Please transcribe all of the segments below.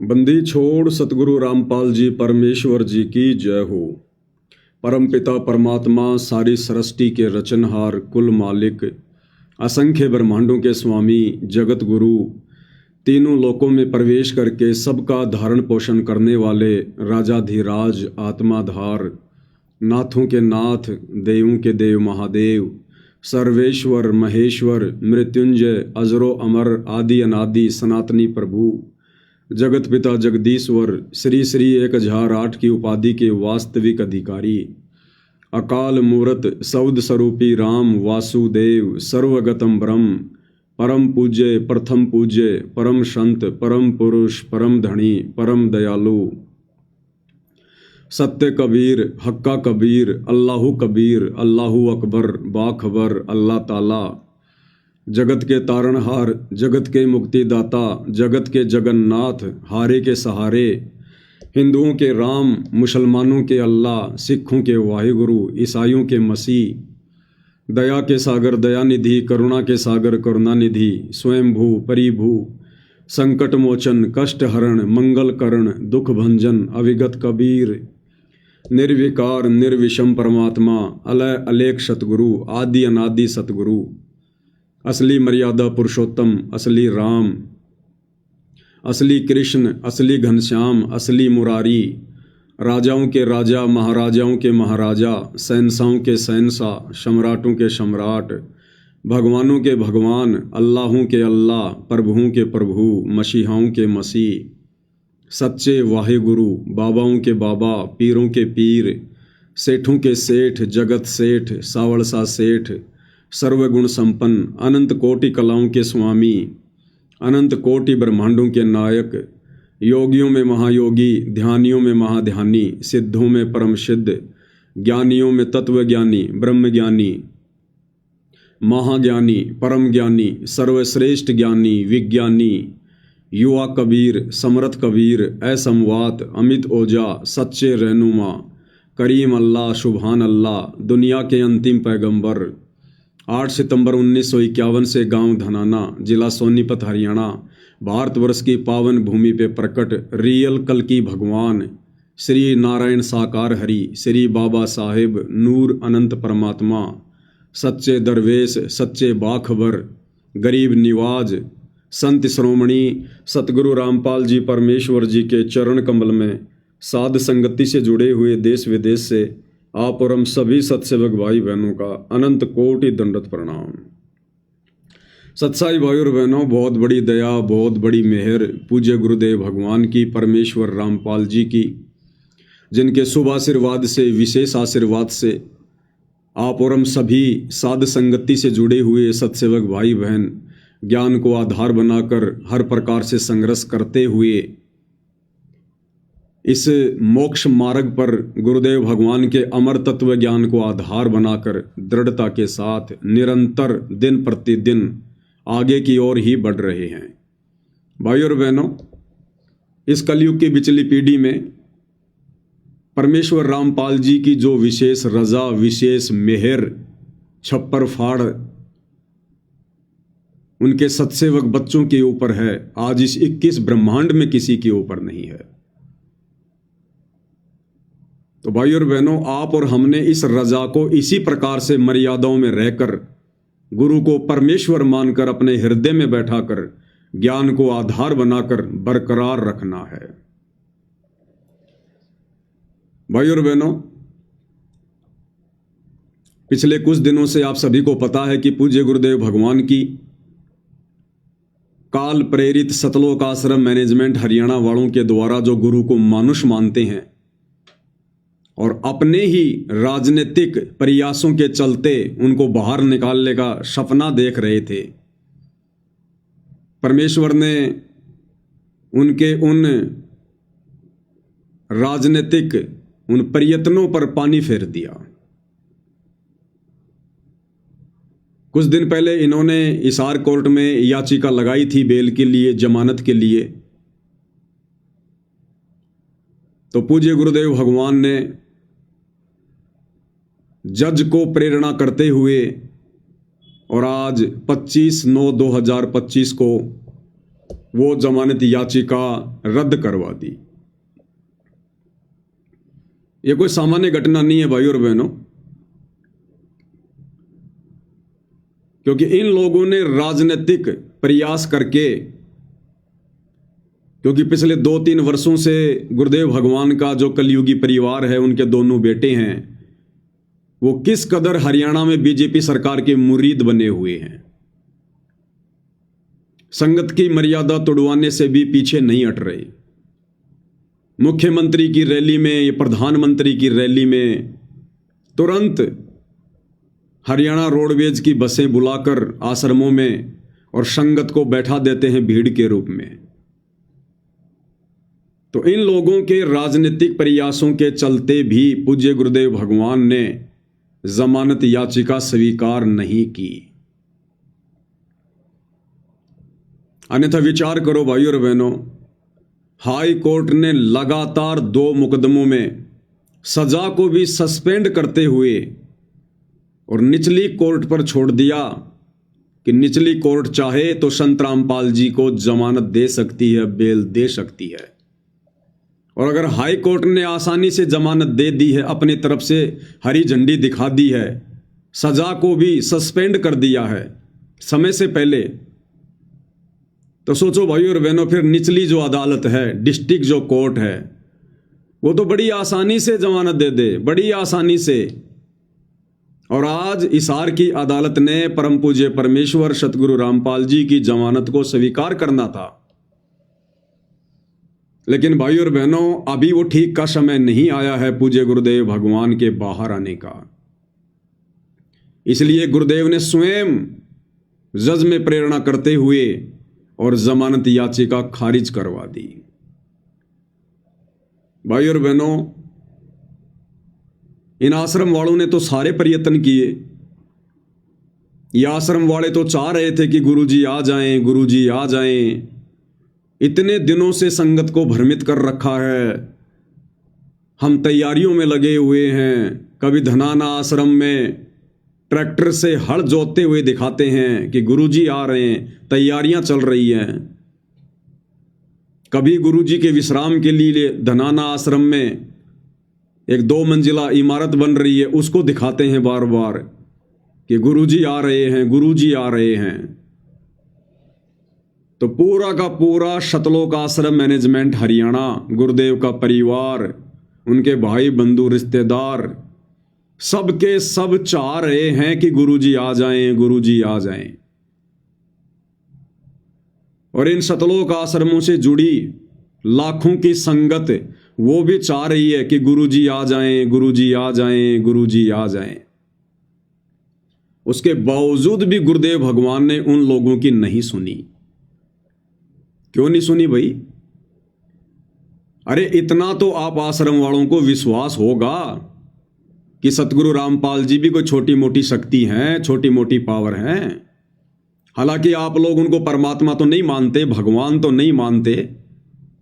बंदी छोड़ सतगुरु रामपाल जी परमेश्वर जी की जय हो। परम पिता परमात्मा सारी सृष्टि के रचनहार कुल मालिक असंख्य ब्रह्मांडों के स्वामी जगत गुरु तीनों लोकों में प्रवेश करके सबका धारण पोषण करने वाले राजाधिराज आत्माधार नाथों के नाथ देवों के देव महादेव सर्वेश्वर महेश्वर मृत्युंजय अजरो अमर आदि अनादि सनातनी प्रभु जगत पिता जगदीश्वर श्री श्री 1008 की उपाधि के वास्तविक अधिकारी अकाल मूरत सौद स्वरूपी राम वासुदेव सर्वगतम ब्रह्म परम पूज्य प्रथम पूज्य परम संत परम पुरुष परम धनी परम दयालु सत्य कबीर हक्का कबीर अल्लाहु कबीर अल्लाहु अकबर बाखबर अल्लाह ताला जगत के तारणहार जगत के मुक्तिदाता जगत के जगन्नाथ हारे के सहारे हिंदुओं के राम मुसलमानों के अल्लाह सिखों के वाहिगुरु ईसाइयों के मसीह दया के सागर दयानिधि करुणा के सागर करुणानिधि स्वयंभू परिभू संकट मोचन कष्ट हरण मंगल करण दुख भंजन अविगत कबीर निर्विकार निर्विषम परमात्मा अलय अलेख सतगुरु आदि अनादि सतगुरु असली मर्यादा पुरुषोत्तम असली राम असली कृष्ण असली घनश्याम असली मुरारी राजाओं के राजा महाराजाओं के महाराजा शहंशाहों के शहंशाह सम्राटों के सम्राट भगवानों के भगवान अल्लाहों के अल्लाह प्रभुओं के प्रभु मसीहाओं के मसीह सच्चे वाहिगुरु बाबाओं के बाबा पीरों के पीर सेठों के सेठ जगत सेठ सावड़सा सेठ सर्वगुण संपन्न अनंत कोटि कलाओं के स्वामी अनंत कोटि ब्रह्मांडों के नायक योगियों में महायोगी ध्यानियों में महाध्यानी सिद्धों में परम सिद्ध ज्ञानियों में तत्वज्ञानी ब्रह्मज्ञानी महाज्ञानी परम ज्ञानी सर्वश्रेष्ठ ज्ञानी विज्ञानी युवा कबीर समर्थ कबीर असमवात अमित ओजा सच्चे रहनुमा करीम अल्लाह सुभान अल्लाह दुनिया के अंतिम पैगंबर 8 सितंबर 1951 से गांव धनाना जिला सोनीपत हरियाणा भारतवर्ष की पावन भूमि पे प्रकट रियल कल की भगवान श्री नारायण साकार हरि श्री बाबा साहेब नूर अनंत परमात्मा सच्चे दरवेश सच्चे बाखबर गरीब निवाज संत श्रोमणी सतगुरु रामपाल जी परमेश्वर जी के चरण कमल में साध संगति से जुड़े हुए देश विदेश से आप और हम सभी सत्सेवक भाई बहनों का अनंत कोटि दंडवत प्रणाम। सत्साई भाई और बहनों, बहुत बड़ी दया बहुत बड़ी मेहर पूज्य गुरुदेव भगवान की परमेश्वर रामपाल जी की, जिनके शुभ आशीर्वाद से विशेष आशीर्वाद से आप और हम सभी साध संगति से जुड़े हुए सत्सेवक भाई बहन ज्ञान को आधार बनाकर हर प्रकार से संघर्ष करते हुए इस मोक्ष मार्ग पर गुरुदेव भगवान के अमर तत्व ज्ञान को आधार बनाकर दृढ़ता के साथ निरंतर दिन प्रतिदिन आगे की ओर ही बढ़ रहे हैं। भाई और बहनों, इस कलयुग की बिचली पीढ़ी में परमेश्वर रामपाल जी की जो विशेष रजा विशेष मेहर छप्पर फाड़ उनके सत्सेवक बच्चों के ऊपर है, आज इस 21 ब्रह्मांड में किसी के ऊपर नहीं है। तो भाई और बहनों, आप और हमने इस रजा को इसी प्रकार से मर्यादाओं में रहकर गुरु को परमेश्वर मानकर अपने हृदय में बैठाकर ज्ञान को आधार बनाकर बरकरार रखना है। भाई और बहनों, पिछले कुछ दिनों से आप सभी को पता है कि पूज्य गुरुदेव भगवान की काल प्रेरित सतलोक आश्रम मैनेजमेंट हरियाणा वालों के द्वारा जो गुरु को मानुष मानते हैं और अपने ही राजनीतिक प्रयासों के चलते उनको बाहर निकालने का सपना देख रहे थे, परमेश्वर ने उनके उन राजनीतिक उन प्रयत्नों पर पानी फेर दिया। कुछ दिन पहले इन्होंने हिसार कोर्ट में याचिका लगाई थी बेल के लिए, जमानत के लिए। तो पूज्य गुरुदेव भगवान ने जज को प्रेरणा करते हुए और आज 25/9/2025 को वो जमानत याचिका रद्द करवा दी। ये कोई सामान्य घटना नहीं है भाई और बहनों, क्योंकि इन लोगों ने राजनीतिक प्रयास करके, क्योंकि पिछले 2-3 वर्षों से गुरुदेव भगवान का जो कलयुगी परिवार है, उनके दोनों बेटे हैं, वो किस कदर हरियाणा में बीजेपी सरकार के मुरीद बने हुए हैं। संगत की मर्यादा तोड़वाने से भी पीछे नहीं हट रहे। मुख्यमंत्री की रैली में, प्रधानमंत्री की रैली में तुरंत हरियाणा रोडवेज की बसें बुलाकर आश्रमों में और संगत को बैठा देते हैं भीड़ के रूप में। तो इन लोगों के राजनीतिक प्रयासों के चलते भी पूज्य गुरुदेव भगवान ने जमानत याचिका स्वीकार नहीं की। अन्यथा विचार करो भाई और बहनों, हाई कोर्ट ने लगातार 2 मुकदमों में सजा को भी सस्पेंड करते हुए और निचली कोर्ट पर छोड़ दिया कि निचली कोर्ट चाहे तो संत रामपाल जी को जमानत दे सकती है, बेल दे सकती है। और अगर हाई कोर्ट ने आसानी से जमानत दे दी है, अपनी तरफ से हरी झंडी दिखा दी है, सजा को भी सस्पेंड कर दिया है समय से पहले, तो सोचो भाई और बहनों, फिर निचली जो अदालत है, डिस्ट्रिक्ट जो कोर्ट है, वो तो बड़ी आसानी से जमानत दे दे, बड़ी आसानी से। और आज हिसार की अदालत ने परम पूज्य परमेश्वर सतगुरु रामपाल जी की जमानत को स्वीकार करना था, लेकिन भाई और बहनों, अभी वो ठीक का समय नहीं आया है पूज्य गुरुदेव भगवान के बाहर आने का। इसलिए गुरुदेव ने स्वयं जज में प्रेरणा करते हुए और जमानत याचिका खारिज करवा दी। भाई और बहनों, इन आश्रम वालों ने तो सारे प्रयत्न किए। ये आश्रम वाले तो चाह रहे थे कि गुरुजी आ जाएं, गुरुजी आ जाएं। इतने दिनों से संगत को भ्रमित कर रखा है, हम तैयारियों में लगे हुए हैं। कभी धनाना आश्रम में ट्रैक्टर से हल जोतते हुए दिखाते हैं कि गुरुजी आ रहे हैं, तैयारियां चल रही हैं। कभी गुरुजी के विश्राम के लिए धनाना आश्रम में एक 2 मंजिला इमारत बन रही है, उसको दिखाते हैं बार बार कि गुरुजी आ रहे हैं, गुरुजी आ रहे हैं। तो पूरा का पूरा शतलोक आश्रम मैनेजमेंट हरियाणा, गुरुदेव का परिवार, उनके भाई बंधु रिश्तेदार, सबके सब चाह रहे हैं कि गुरुजी आ जाएं, गुरुजी आ जाएं। और इन शतलोक आश्रमों से जुड़ी लाखों की संगत वो भी चाह रही है कि गुरुजी आ जाएं, गुरुजी आ जाएं, गुरुजी आ जाएं। उसके बावजूद भी गुरुदेव भगवान ने उन लोगों की नहीं सुनी। क्यों नहीं सुनी भाई? अरे इतना तो आप आश्रम वालों को विश्वास होगा कि सतगुरु रामपाल जी भी कोई छोटी मोटी शक्ति हैं, छोटी मोटी पावर हैं। हालांकि आप लोग उनको परमात्मा तो नहीं मानते, भगवान तो नहीं मानते,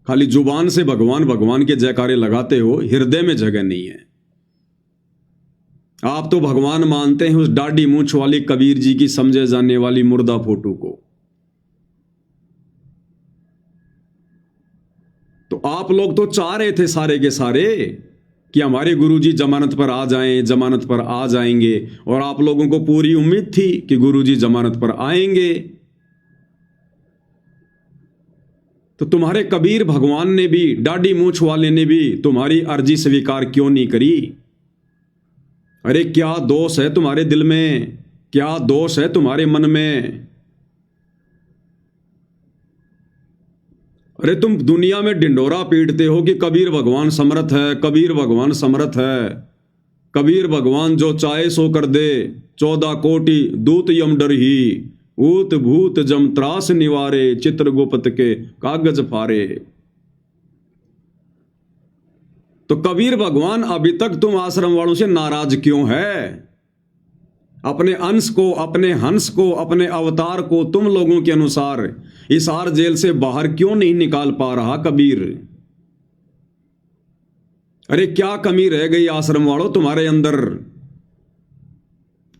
खाली जुबान से भगवान भगवान के जयकारे लगाते हो, हृदय में जगह नहीं है। आप तो भगवान मानते हैं उस डाढ़ी मूंछ वाली कबीर जी की समझे जाने वाली मुर्दा फोटो को। तो आप लोग तो चाह रहे थे सारे के सारे कि हमारे गुरुजी जमानत पर आ जाएं, जमानत पर आ जाएंगे, और आप लोगों को पूरी उम्मीद थी कि गुरुजी जमानत पर आएंगे। तो तुम्हारे कबीर भगवान ने भी, डाढ़ी मूंछ वाले ने भी तुम्हारी अर्जी स्वीकार क्यों नहीं करी? अरे क्या दोष है तुम्हारे दिल में, क्या दोष है तुम्हारे मन में? अरे तुम दुनिया में ढिंडोरा पीटते हो कि कबीर भगवान समर्थ है, कबीर भगवान समर्थ है, कबीर भगवान जो चाहे सो कर दे, 14 कोटि दूत यम डर ही, ऊत भूत जम त्रास निवारे, चित्रगुप्त के कागज फारे। तो कबीर भगवान अभी तक तुम आश्रम वालों से नाराज क्यों है? अपने अंश को, अपने हंस को, अपने अवतार को तुम लोगों के अनुसार हिसार जेल से बाहर क्यों नहीं निकाल पा रहा कबीर? अरे क्या कमी रह गई आश्रम वालों तुम्हारे अंदर?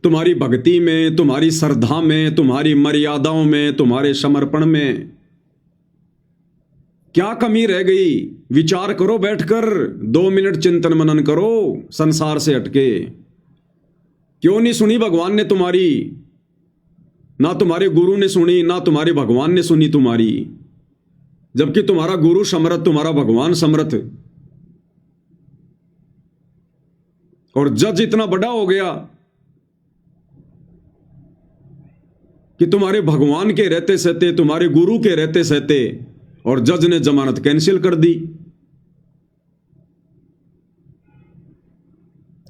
तुम्हारी भक्ति में, तुम्हारी श्रद्धा में, तुम्हारी मर्यादाओं में, तुम्हारे समर्पण में? क्या कमी रह गई? विचार करो बैठकर, 2 मिनट चिंतन मनन करो संसार से हटके। क्यों नहीं सुनी भगवान ने तुम्हारी? ना तुम्हारे गुरु ने सुनी, ना तुम्हारे भगवान ने सुनी तुम्हारी, जबकि तुम्हारा गुरु समर्थ, तुम्हारा भगवान समर्थ। और जज इतना बड़ा हो गया कि तुम्हारे भगवान के रहते सहते, तुम्हारे गुरु के रहते सहते, और जज ने जमानत कैंसिल कर दी।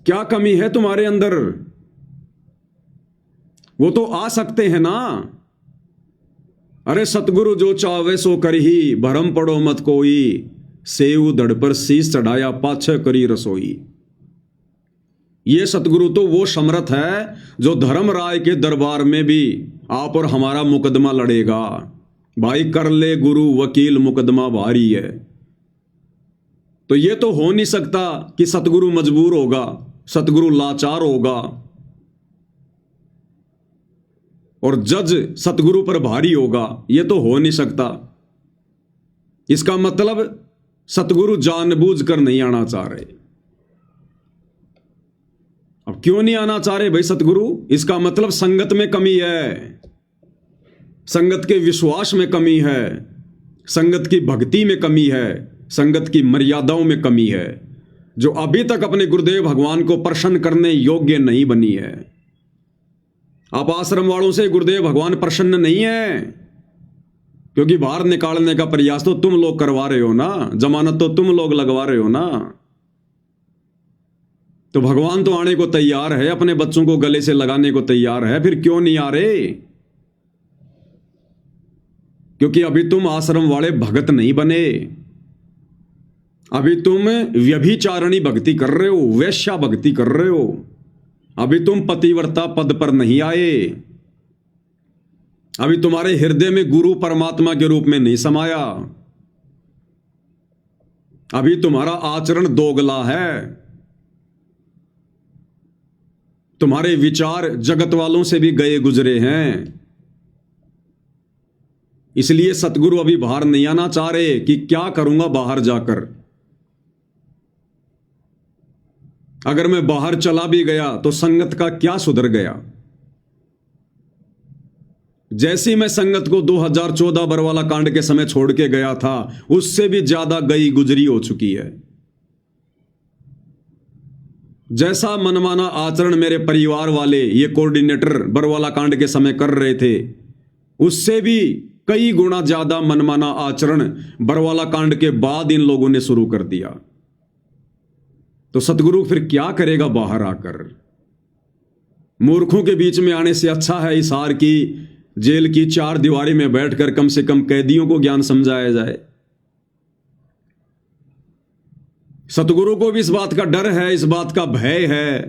क्या कमी है तुम्हारे अंदर? वो तो आ सकते हैं ना। अरे सतगुरु जो चावे सो करही, भरम पड़ो मत कोई, सेव धड़ पर शीश चढ़ाया पाछे करी रसोई। ये सतगुरु तो वो समर्थ है जो धर्मराय के दरबार में भी आप और हमारा मुकदमा लड़ेगा। भाई कर ले गुरु वकील, मुकदमा भारी है। तो ये तो हो नहीं सकता कि सतगुरु मजबूर होगा, सतगुरु लाचार होगा और जज सतगुरु पर भारी होगा। ये तो हो नहीं सकता। इसका मतलब सतगुरु जानबूझकर नहीं आना चाह रहे। अब क्यों नहीं आना चाह रहे भाई सतगुरु? इसका मतलब संगत में कमी है, संगत के विश्वास में कमी है, संगत की भक्ति में कमी है, संगत की मर्यादाओं में कमी है, जो अभी तक अपने गुरुदेव भगवान को प्रसन्न करने योग्य नहीं बनी है। आप आश्रम वालों से गुरुदेव भगवान प्रसन्न नहीं है, क्योंकि बाहर निकालने का प्रयास तो तुम लोग करवा रहे हो ना, जमानत तो तुम लोग लगवा रहे हो ना। तो भगवान तो आने को तैयार है, अपने बच्चों को गले से लगाने को तैयार है, फिर क्यों नहीं आ रहे? क्योंकि अभी तुम आश्रम वाले भगत नहीं बने। अभी तुम व्यभिचारणी भक्ति कर रहे हो, वैश्या भक्ति कर रहे हो। अभी तुम पतिव्रता पद पर नहीं आए। अभी तुम्हारे हृदय में गुरु परमात्मा के रूप में नहीं समाया। अभी तुम्हारा आचरण दोगला है। तुम्हारे विचार जगत वालों से भी गए गुजरे हैं। इसलिए सतगुरु अभी बाहर नहीं आना चाह रहे कि क्या करूंगा बाहर जाकर। अगर मैं बाहर चला भी गया तो संगत का क्या सुधर गया? जैसी मैं संगत को 2014 बरवाला कांड के समय छोड़ के गया था, उससे भी ज्यादा गई गुजरी हो चुकी है। जैसा मनमाना आचरण मेरे परिवार वाले ये कोऑर्डिनेटर बरवाला कांड के समय कर रहे थे, उससे भी कई गुना ज्यादा मनमाना आचरण बरवाला कांड के बाद इन लोगों ने शुरू कर दिया। तो सतगुरु फिर क्या करेगा बाहर आकर? मूर्खों के बीच में आने से अच्छा है हिसार की जेल की 4 दीवारी में बैठकर कम से कम कैदियों को ज्ञान समझाया जाए। सतगुरु को भी इस बात का डर है, इस बात का भय है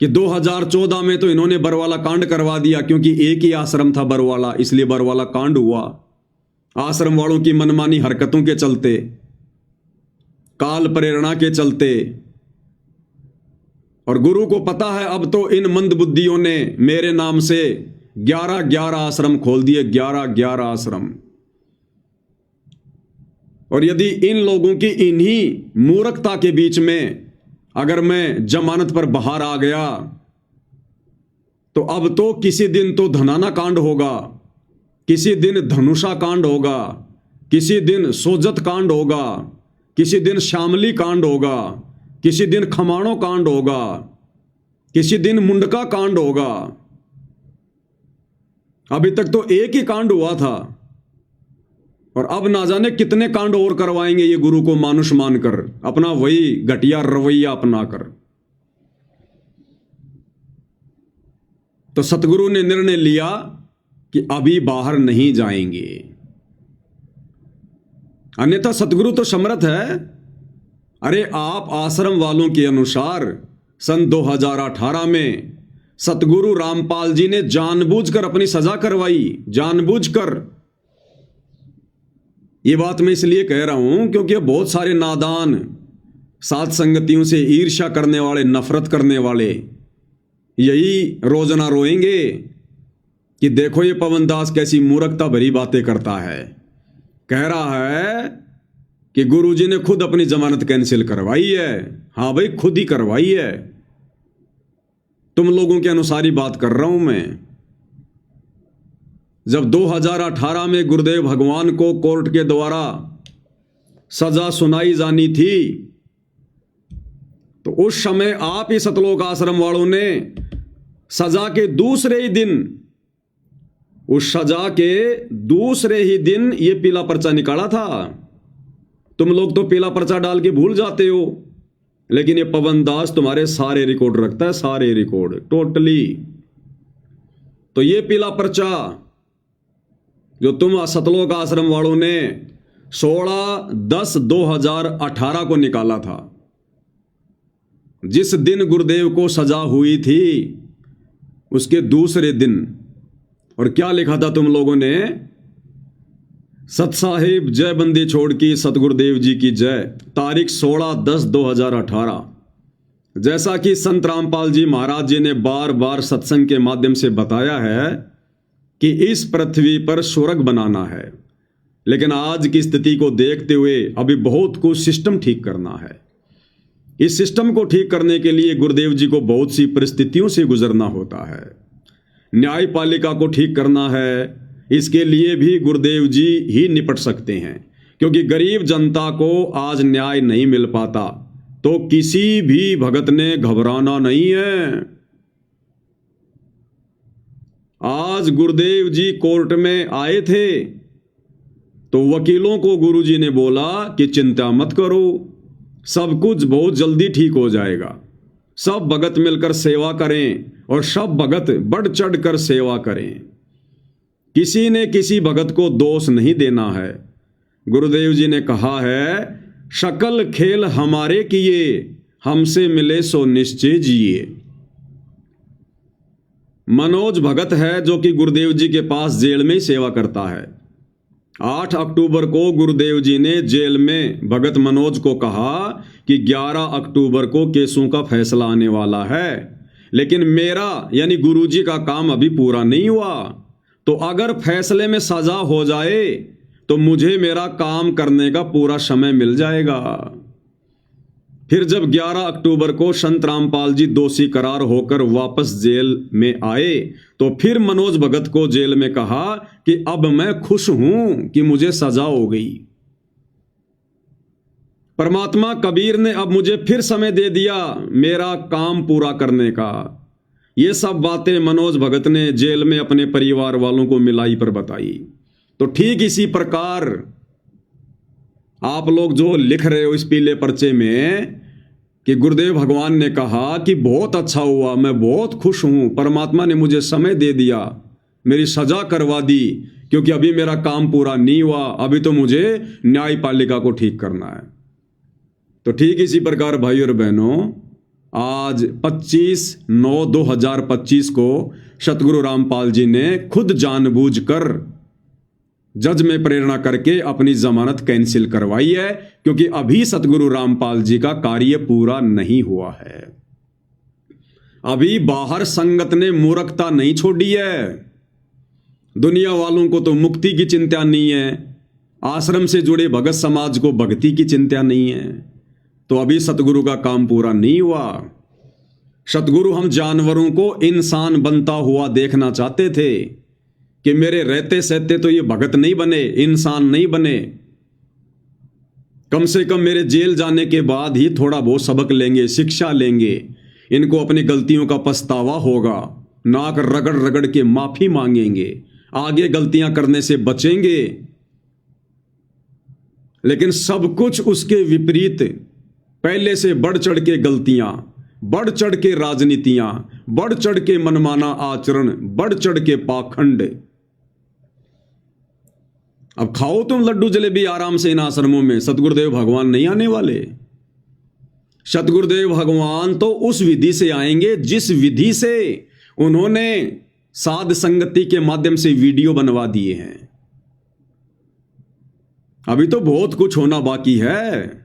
कि 2014 में तो इन्होंने बरवाला कांड करवा दिया, क्योंकि एक ही आश्रम था बरवाला, इसलिए बरवाला कांड हुआ। आश्रम वालों की मनमानी हरकतों के चलते, काल प्रेरणा के चलते। और गुरु को पता है अब तो इन मंद बुद्धियों ने मेरे नाम से 11 आश्रम खोल दिए, 11 आश्रम। और यदि इन लोगों की इन्हीं मूर्खता के बीच में अगर मैं जमानत पर बाहर आ गया, तो अब तो किसी दिन तो धनाना कांड होगा, किसी दिन धनुषा कांड होगा, किसी दिन सोजत कांड होगा, किसी दिन श्यामली कांड होगा, किसी दिन खमाणो कांड होगा, किसी दिन मुंडका कांड होगा। अभी तक तो एक ही कांड हुआ था, और अब ना जाने कितने कांड और करवाएंगे ये गुरु को मानुष मानकर, अपना वही घटिया रवैया अपनाकर। तो सतगुरु ने निर्णय लिया कि अभी बाहर नहीं जाएंगे। अन्यथा सतगुरु तो समर्थ है। अरे आप आश्रम वालों के अनुसार सन 2018 में सतगुरु रामपाल जी ने जानबूझकर अपनी सजा करवाई, जानबूझकर। ये बात मैं इसलिए कह रहा हूं क्योंकि बहुत सारे नादान, साथ संगतियों से ईर्ष्या करने वाले, नफरत करने वाले यही रोजाना रोएंगे कि देखो ये पवन दास कैसी मूर्खता भरी बातें करता है। कह रहा है कि गुरुजी ने खुद अपनी जमानत कैंसिल करवाई है। हाँ भाई, खुद ही करवाई है। तुम लोगों के अनुसार ही बात कर रहा हूं मैं। जब 2018 में गुरुदेव भगवान को कोर्ट के द्वारा सजा सुनाई जानी थी, तो उस समय आप ही सतलोक आश्रम वालों ने सजा के दूसरे ही दिन, उस सजा के दूसरे ही दिन ये पीला पर्चा निकाला था। तुम लोग तो पीला पर्चा डाल के भूल जाते हो, लेकिन ये पवन दास तुम्हारे सारे रिकॉर्ड रखता है, सारे रिकॉर्ड टोटली। तो ये पीला पर्चा जो तुम सतलोक आश्रम वालों ने 16/10/2018 को निकाला था, जिस दिन गुरुदेव को सजा हुई थी उसके दूसरे दिन, और क्या लिखा था तुम लोगों ने? सत साहिब जय बंदी छोड़ की सतगुरुदेव जी की जय, तारीख 16/10/2018। जैसा कि संत रामपाल जी महाराज जी ने बार बार सत्संग के माध्यम से बताया है कि इस पृथ्वी पर स्वर्ग बनाना है, लेकिन आज की स्थिति को देखते हुए अभी बहुत कुछ सिस्टम ठीक करना है। इस सिस्टम को ठीक करने के लिए गुरुदेव जी को बहुत सी परिस्थितियों से गुजरना होता है। न्यायपालिका को ठीक करना है, इसके लिए भी गुरुदेव जी ही निपट सकते हैं, क्योंकि गरीब जनता को आज न्याय नहीं मिल पाता तो किसी भी भगत ने घबराना नहीं है। आज गुरुदेव जी कोर्ट में आए थे तो वकीलों को गुरुजी ने बोला कि चिंता मत करो, सब कुछ बहुत जल्दी ठीक हो जाएगा। सब भगत मिलकर सेवा करें और सब भगत बढ़ चढ़ कर सेवा करें। किसी ने किसी भगत को दोष नहीं देना है। गुरुदेव जी ने कहा है, शकल खेल हमारे किए, हमसे मिले सो निश्चय जिए। मनोज भगत है जो कि गुरुदेव जी के पास जेल में सेवा करता है। 8 अक्टूबर को गुरुदेव जी ने जेल में भगत मनोज को कहा कि 11 अक्टूबर को केसों का फैसला आने वाला है, लेकिन मेरा यानी गुरुजी का काम अभी पूरा नहीं हुआ, तो अगर फैसले में सजा हो जाए तो मुझे मेरा काम करने का पूरा समय मिल जाएगा। फिर जब 11 अक्टूबर को संत रामपाल जी दोषी करार होकर वापस जेल में आए तो फिर मनोज भगत को जेल में कहा कि अब मैं खुश हूं कि मुझे सजा हो गई। परमात्मा कबीर ने अब मुझे फिर समय दे दिया मेरा काम पूरा करने का। ये सब बातें मनोज भगत ने जेल में अपने परिवार वालों को मिलाई पर बताई। तो ठीक इसी प्रकार आप लोग जो लिख रहे हो इस पीले पर्चे में कि गुरुदेव भगवान ने कहा कि बहुत अच्छा हुआ, मैं बहुत खुश हूं, परमात्मा ने मुझे समय दे दिया, मेरी सजा करवा दी, क्योंकि अभी मेरा काम पूरा नहीं हुआ, अभी तो मुझे न्यायपालिका को ठीक करना है। तो ठीक इसी प्रकार भाई और बहनों, आज 25/9/2025 को सतगुरु रामपाल जी ने खुद जानबूझकर जज में प्रेरणा करके अपनी जमानत कैंसिल करवाई है, क्योंकि अभी सतगुरु रामपाल जी का कार्य पूरा नहीं हुआ है। अभी बाहर संगत ने मूर्खता नहीं छोड़ी है। दुनिया वालों को तो मुक्ति की चिंता नहीं है, आश्रम से जुड़े भगत समाज को भक्ति की चिंता नहीं है, तो अभी सतगुरु का काम पूरा नहीं हुआ। सतगुरु हम जानवरों को इंसान बनता हुआ देखना चाहते थे कि मेरे रहते सहते तो ये भगत नहीं बने, इंसान नहीं बने, कम से कम मेरे जेल जाने के बाद ही थोड़ा बहुत सबक लेंगे, शिक्षा लेंगे, इनको अपनी गलतियों का पछतावा होगा, नाक रगड़ रगड़ के माफी मांगेंगे, आगे गलतियां करने से बचेंगे। लेकिन सब कुछ उसके विपरीत, पहले से बढ़ चढ़ के गलतियां, बढ़ चढ़ के राजनीतियां, बढ़ चढ़ के मनमाना आचरण, बढ़ चढ़ के पाखंड। अब खाओ तुम लड्डू जलेबी आराम से इन आश्रमों में, सतगुरुदेव भगवान नहीं आने वाले। सतगुरुदेव भगवान तो उस विधि से आएंगे जिस विधि से उन्होंने साध संगति के माध्यम से वीडियो बनवा दिए हैं। अभी तो बहुत कुछ होना बाकी है।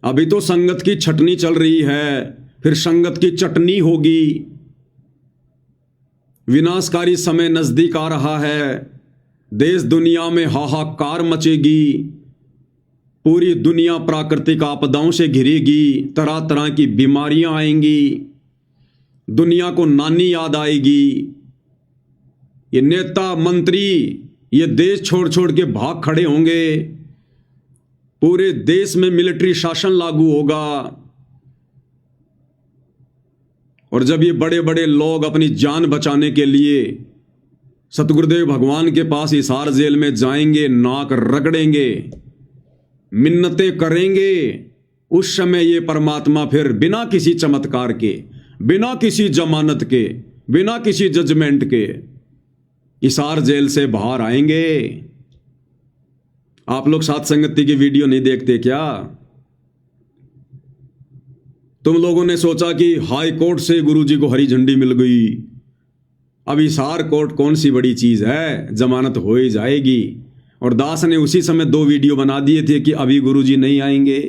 अभी तो संगत की छटनी चल रही है, फिर संगत की चटनी होगी। विनाशकारी समय नजदीक आ रहा है। देश दुनिया में हाहाकार मचेगी। पूरी दुनिया प्राकृतिक आपदाओं से घिरेगी। तरह तरह की बीमारियां आएंगी। दुनिया को नानी याद आएगी। ये नेता मंत्री ये देश छोड़ छोड़ के भाग खड़े होंगे। पूरे देश में मिलिट्री शासन लागू होगा। और जब ये बड़े बड़े लोग अपनी जान बचाने के लिए सतगुरुदेव भगवान के पास हिसार जेल में जाएंगे, नाक रगड़ेंगे, मिन्नतें करेंगे, उस समय ये परमात्मा फिर बिना किसी चमत्कार के, बिना किसी जमानत के, बिना किसी जजमेंट के हिसार जेल से बाहर आएंगे। आप लोग साथ संगति की वीडियो नहीं देखते क्या? तुम लोगों ने सोचा कि हाई कोर्ट से गुरुजी को हरी झंडी मिल गई, अब हिसार कोर्ट कौन सी बड़ी चीज है, जमानत हो ही जाएगी। और दास ने उसी समय 2 वीडियो बना दिए थे कि अभी गुरुजी नहीं आएंगे।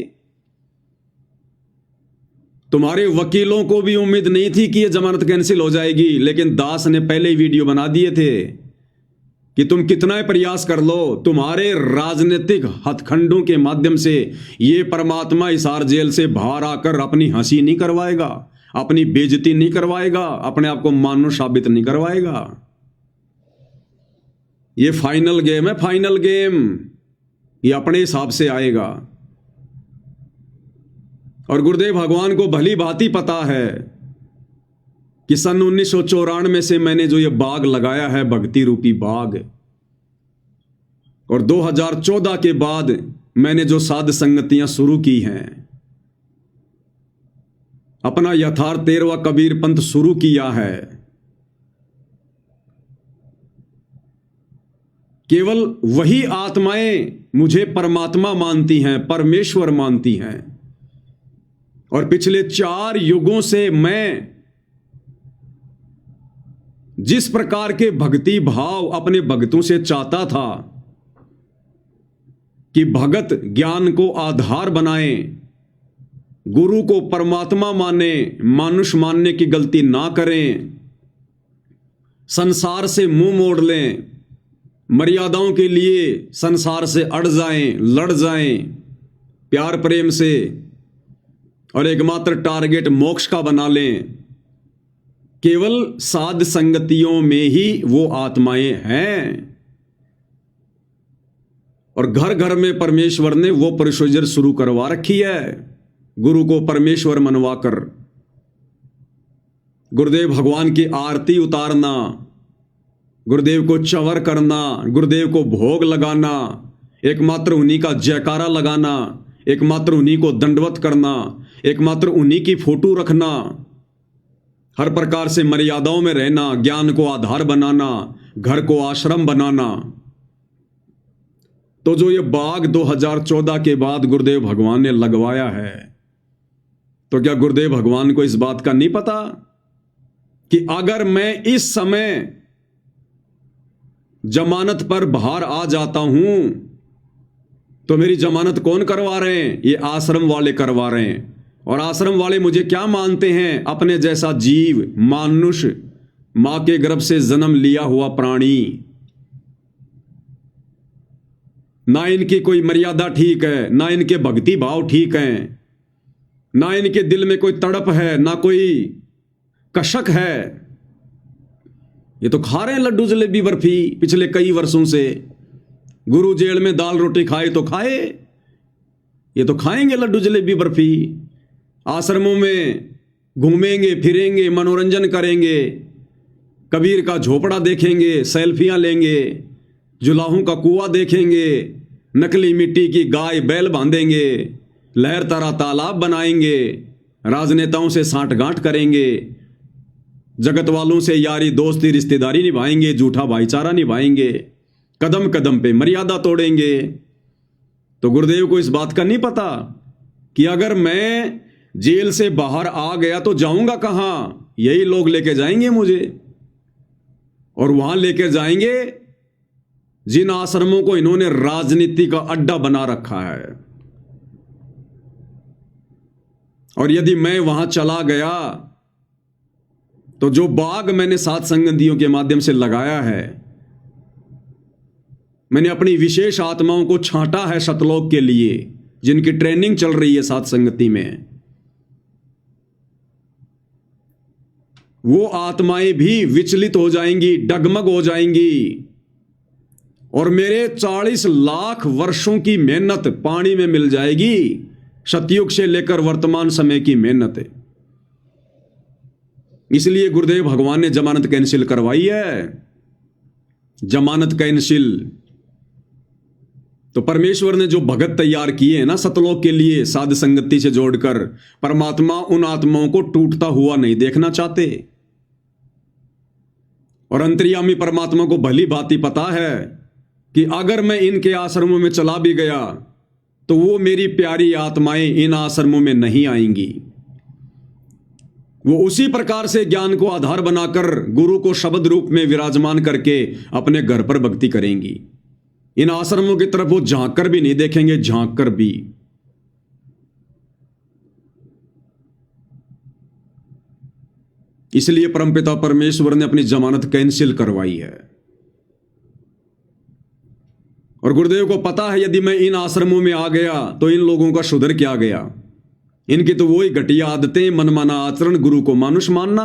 तुम्हारे वकीलों को भी उम्मीद नहीं थी कि यह जमानत कैंसिल हो जाएगी, लेकिन दास ने पहले ही वीडियो बना दिए थे कि तुम कितना प्रयास कर लो, तुम्हारे राजनीतिक हथखंडों के माध्यम से ये परमात्मा हिसार जेल से बाहर आकर अपनी हंसी नहीं करवाएगा, अपनी बेइज्जती नहीं करवाएगा, अपने आप को मानो साबित नहीं करवाएगा। ये फाइनल गेम है, फाइनल गेम। ये अपने हिसाब से आएगा। और गुरुदेव भगवान को भली भांति पता है कि सन 1994 से मैंने जो ये बाग लगाया है, भक्ति रूपी बाग, और 2014 के बाद मैंने जो साध संगतियां शुरू की हैं, अपना यथार्थ 13वां कबीर पंथ शुरू किया है, केवल वही आत्माएं मुझे परमात्मा मानती हैं, परमेश्वर मानती हैं। और पिछले 4 युगों से मैं जिस प्रकार के भक्ति भाव अपने भक्तों से चाहता था कि भगत ज्ञान को आधार बनाएं, गुरु को परमात्मा माने, मानुष मानने की गलती ना करें, संसार से मुंह मोड़ लें, मर्यादाओं के लिए संसार से अड़ जाएं, लड़ जाएं प्यार प्रेम से, और एकमात्र टारगेट मोक्ष का बना लें। केवल साध संगतियों में ही वो आत्माएं हैं। और घर घर में परमेश्वर ने वो प्रोसीजर शुरू करवा रखी है, गुरु को परमेश्वर मनवाकर गुरुदेव भगवान की आरती उतारना, गुरुदेव को चवर करना, गुरुदेव को भोग लगाना, एकमात्र उन्हीं का जयकारा लगाना, एकमात्र उन्हीं को दंडवत करना, एकमात्र उन्हीं की फोटो रखना, हर प्रकार से मर्यादाओं में रहना, ज्ञान को आधार बनाना, घर को आश्रम बनाना। तो जो ये बाग 2014 के बाद गुरुदेव भगवान ने लगवाया है, तो क्या गुरुदेव भगवान को इस बात का नहीं पता कि अगर मैं इस समय जमानत पर बाहर आ जाता हूं तो मेरी जमानत कौन करवा रहे हैं? ये आश्रम वाले करवा रहे हैं। और आश्रम वाले मुझे क्या मानते हैं? अपने जैसा जीव, मानुष, मां के गर्भ से जन्म लिया हुआ प्राणी। ना इनकी कोई मर्यादा ठीक है, ना इनके भक्ति भाव ठीक हैं, ना इनके दिल में कोई तड़प है, ना कोई कशक है। ये तो खा रहे हैं लड्डू जलेबी बर्फी पिछले कई वर्षों से। गुरु जेल में दाल रोटी खाए तो खाए, ये तो खाएंगे लड्डू जलेबी बर्फी। आश्रमों में घूमेंगे फिरेंगे, मनोरंजन करेंगे, कबीर का झोपड़ा देखेंगे, सेल्फियां लेंगे, जुलाहों का कुआं देखेंगे, नकली मिट्टी की गाय बैल बांधेंगे, लहर तारा तालाब बनाएंगे, राजनेताओं से साठगांठ करेंगे, जगत वालों से यारी दोस्ती रिश्तेदारी निभाएंगे, झूठा भाईचारा निभाएंगे, कदम कदम पे मर्यादा तोड़ेंगे। तो गुरुदेव को इस बात का नहीं पता कि अगर मैं जेल से बाहर आ गया तो जाऊंगा कहां? यही लोग लेके जाएंगे मुझे, और वहां लेके जाएंगे जिन आश्रमों को इन्होंने राजनीति का अड्डा बना रखा है। और यदि मैं वहां चला गया तो जो बाग मैंने सात संगतियों के माध्यम से लगाया है, मैंने अपनी विशेष आत्माओं को छांटा है सतलोक के लिए, जिनकी ट्रेनिंग चल रही है सात संगति में, वो आत्माएं भी विचलित हो जाएंगी, डगमग हो जाएंगी, और मेरे 40 लाख वर्षों की मेहनत पानी में मिल जाएगी। सतयुग से लेकर वर्तमान समय की मेहनत है। इसलिए गुरुदेव भगवान ने जमानत कैंसिल करवाई है, जमानत कैंसिल। तो परमेश्वर ने जो भगत तैयार किए हैं ना सतलोक के लिए, साध संगति से जोड़कर, परमात्मा उन आत्माओं को टूटता हुआ नहीं देखना चाहते। और अंतर्यामी परमात्मा को भली भांति पता है कि अगर मैं इनके आश्रमों में चला भी गया तो वो मेरी प्यारी आत्माएं इन आश्रमों में नहीं आएंगी। वो उसी प्रकार से ज्ञान को आधार बनाकर गुरु को शब्द रूप में विराजमान करके अपने घर पर भक्ति करेंगी। इन आश्रमों की तरफ वो झांक कर भी नहीं देखेंगे, झांक कर भी। इसलिए परमपिता परमेश्वर ने अपनी जमानत कैंसिल करवाई है। और गुरुदेव को पता है यदि मैं इन आश्रमों में आ गया तो इन लोगों का सुधर क्या गया। इनकी तो वही घटिया आदतें, मनमाना आचरण, गुरु को मानुष मानना।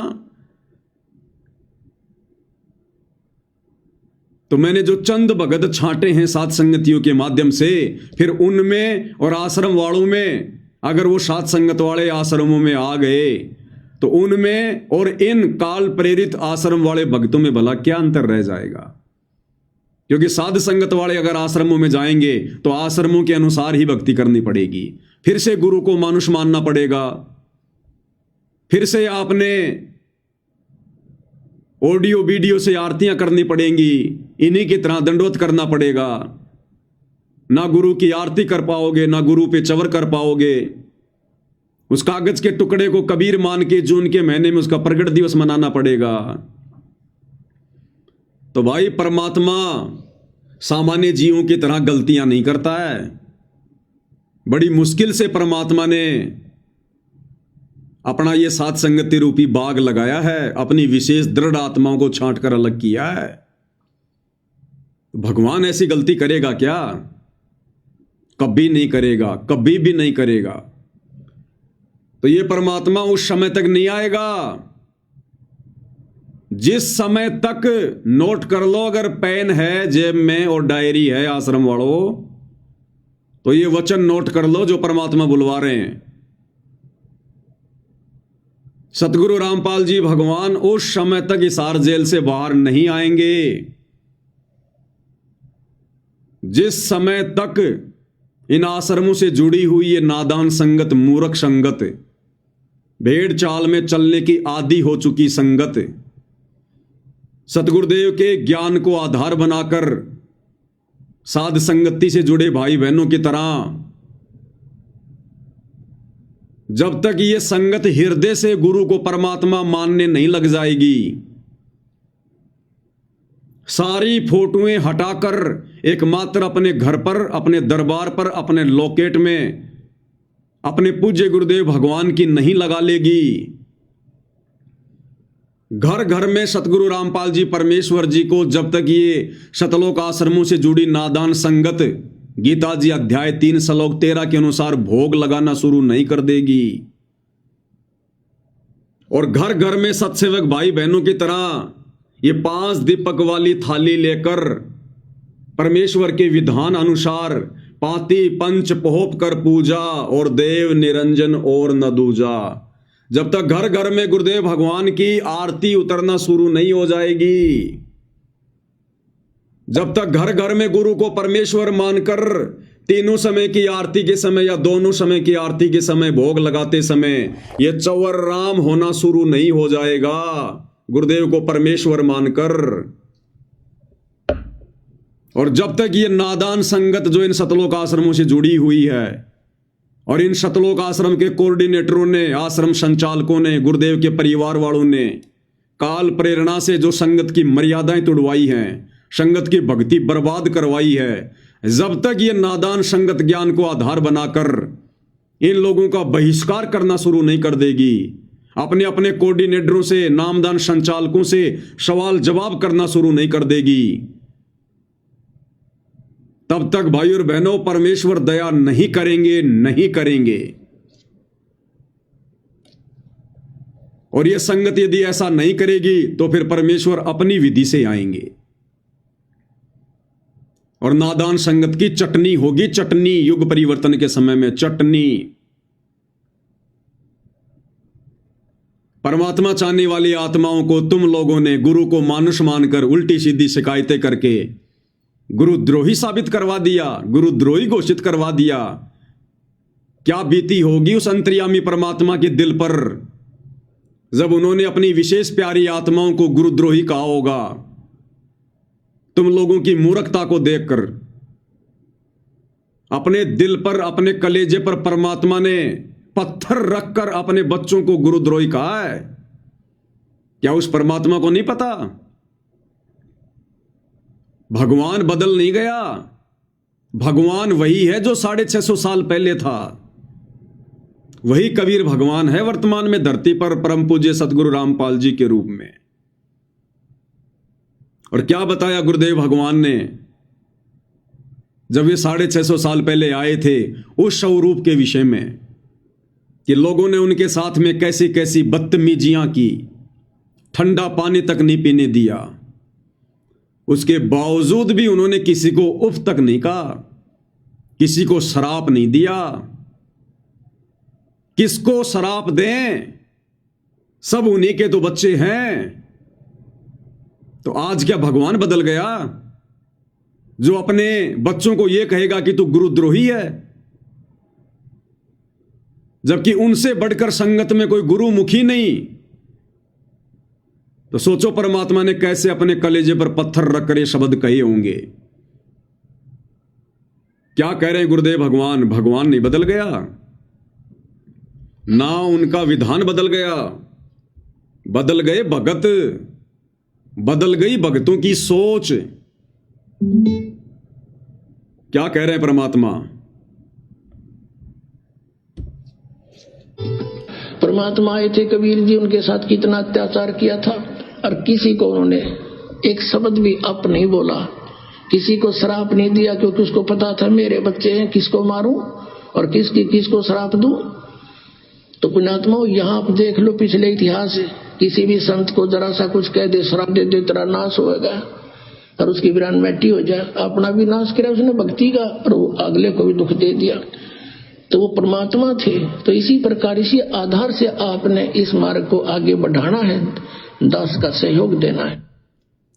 तो मैंने जो चंद भगत छांटे हैं सात संगतियों के माध्यम से, फिर उनमें और आश्रम वालों में, अगर वो सात संगत वाले आश्रमों में आ गए तो उनमें और इन काल प्रेरित आश्रम वाले भक्तों में भला क्या अंतर रह जाएगा। क्योंकि साध संगत वाले अगर आश्रमों में जाएंगे तो आश्रमों के अनुसार ही भक्ति करनी पड़ेगी, फिर से गुरु को मानुष मानना पड़ेगा, फिर से आपने ऑडियो वीडियो से आरतियां करनी पड़ेंगी, इन्हीं की तरह दंडवत करना पड़ेगा। ना गुरु की आरती कर पाओगे, ना गुरु पे चवर कर पाओगे। उस कागज के टुकड़े को कबीर मान के जून के महीने में उसका प्रगट दिवस मनाना पड़ेगा। तो भाई परमात्मा सामान्य जीवों की तरह गलतियां नहीं करता है। बड़ी मुश्किल से परमात्मा ने अपना ये सात संगति रूपी बाग लगाया है, अपनी विशेष दृढ़ आत्माओं को छांट कर अलग किया है। भगवान ऐसी गलती करेगा क्या? कभी नहीं करेगा, कभी भी नहीं करेगा। तो ये परमात्मा उस समय तक नहीं आएगा जिस समय तक, नोट कर लो अगर पेन है जेब में और डायरी है आश्रम वालों, तो ये वचन नोट कर लो जो परमात्मा बुलवा रहे हैं। सतगुरु रामपाल जी भगवान उस समय तक हिसार जेल से बाहर नहीं आएंगे जिस समय तक इन आश्रमों से जुड़ी हुई ये नादान संगत, मूर्ख संगत, भेड़ चाल में चलने की आदी हो चुकी संगत, सतगुरुदेव के ज्ञान को आधार बनाकर साध संगति से जुड़े भाई बहनों की तरह, जब तक ये संगत हृदय से गुरु को परमात्मा मानने नहीं लग जाएगी, सारी फोटोएं हटाकर एकमात्र अपने घर पर, अपने दरबार पर, अपने लॉकेट में अपने पूज्य गुरुदेव भगवान की नहीं लगा लेगी, घर घर में सतगुरु रामपाल जी परमेश्वर जी को जब तक ये शतलोक आश्रमों से जुड़ी नादान संगत गीता जी अध्याय 3 श्लोक 13 के अनुसार भोग लगाना शुरू नहीं कर देगी, और घर घर में सत्सेवक भाई बहनों की तरह ये 5 दीपक वाली थाली लेकर परमेश्वर के विधान अनुसार पाती पंच पोप कर पूजा और देव निरंजन और न दूजा, जब तक घर घर में गुरुदेव भगवान की आरती उतरना शुरू नहीं हो जाएगी, जब तक घर घर में गुरु को परमेश्वर मानकर तीनों समय की आरती के समय या दोनों समय की आरती के समय भोग लगाते समय ये चौवर राम होना शुरू नहीं हो जाएगा, गुरुदेव को परमेश्वर मानकर। और जब तक ये नादान संगत जो इन सतलोक आश्रमों से जुड़ी हुई है और इन सतलोक आश्रम के कोऑर्डिनेटरों ने, आश्रम संचालकों ने, गुरुदेव के परिवार वालों ने काल प्रेरणा से जो संगत की मर्यादाएं तोड़वाई हैं, संगत की भक्ति बर्बाद करवाई है, जब तक ये नादान संगत ज्ञान को आधार बनाकर इन लोगों का बहिष्कार करना शुरू नहीं कर देगी, अपने अपने कोऑर्डिनेटरों से, नामदान संचालकों से सवाल जवाब करना शुरू नहीं कर देगी, तब तक भाई और बहनों परमेश्वर दया नहीं करेंगे, नहीं करेंगे। और यह संगत यदि ऐसा नहीं करेगी तो फिर परमेश्वर अपनी विधि से आएंगे और नादान संगत की चटनी होगी, चटनी। युग परिवर्तन के समय में चटनी। परमात्मा चाहने वाली आत्माओं को तुम लोगों ने गुरु को मानुष मानकर उल्टी सीधी शिकायतें करके गुरुद्रोही साबित करवा दिया, गुरुद्रोही घोषित करवा दिया। क्या बीती होगी उस अंतर्यामी परमात्मा के दिल पर जब उन्होंने अपनी विशेष प्यारी आत्माओं को गुरुद्रोही कहा होगा। तुम लोगों की मूर्खता को देखकर अपने दिल पर, अपने कलेजे पर परमात्मा ने पत्थर रखकर अपने बच्चों को गुरुद्रोही कहा है। क्या उस परमात्मा को नहीं पता? भगवान बदल नहीं गया, भगवान वही है जो 650 साल पहले था। वही कबीर भगवान है वर्तमान में धरती पर, परम पूज्य सतगुरु रामपाल जी के रूप में। और क्या बताया गुरुदेव भगवान ने जब ये 650 साल पहले आए थे उस स्वरूप के विषय में, कि लोगों ने उनके साथ में कैसी कैसी बदतमीजियां की, ठंडा पानी तक नहीं पीने दिया। उसके बावजूद भी उन्होंने किसी को उफ तक नहीं कहा, किसी को शराप नहीं दिया। किसको शराप दें? सब उन्हीं के तो बच्चे हैं। तो आज क्या भगवान बदल गया जो अपने बच्चों को यह कहेगा कि तू गुरुद्रोही है, जबकि उनसे बढ़कर संगत में कोई गुरुमुखी नहीं? तो सोचो परमात्मा ने कैसे अपने कलेजे पर पत्थर रखकर ये शब्द कहे होंगे। क्या कह रहे हैं गुरुदेव भगवान? भगवान नहीं बदल गया, ना उनका विधान बदल गया, बदल गए भगत, बदल गई भगतों की सोच। क्या कह रहे हैं परमात्मा? परमात्मा आए थे कबीर जी, उनके साथ कितना अत्याचार किया था और किसी को उन्होंने एक शब्द भी अप नहीं बोला, किसी को श्राप नहीं दिया, क्योंकि उसको पता था मेरे बच्चे हैं, किसको मारूं और किसको श्राप दूं। तो पुण्यात्मा यहाँ आप देख लो पिछले इतिहास से, किसी भी संत को जरा सा कुछ कह दे, श्राप दे दे, तेरा नाश होगा और उसकी विरान मैटी हो जाए। अपना भी नाश किया उसने भक्ति का और वो अगले को भी दुख दे दिया। तो वो परमात्मा थे। तो इसी प्रकार इसी आधार से आपने इस मार्ग को आगे बढ़ाना है, दास का सहयोग देना है।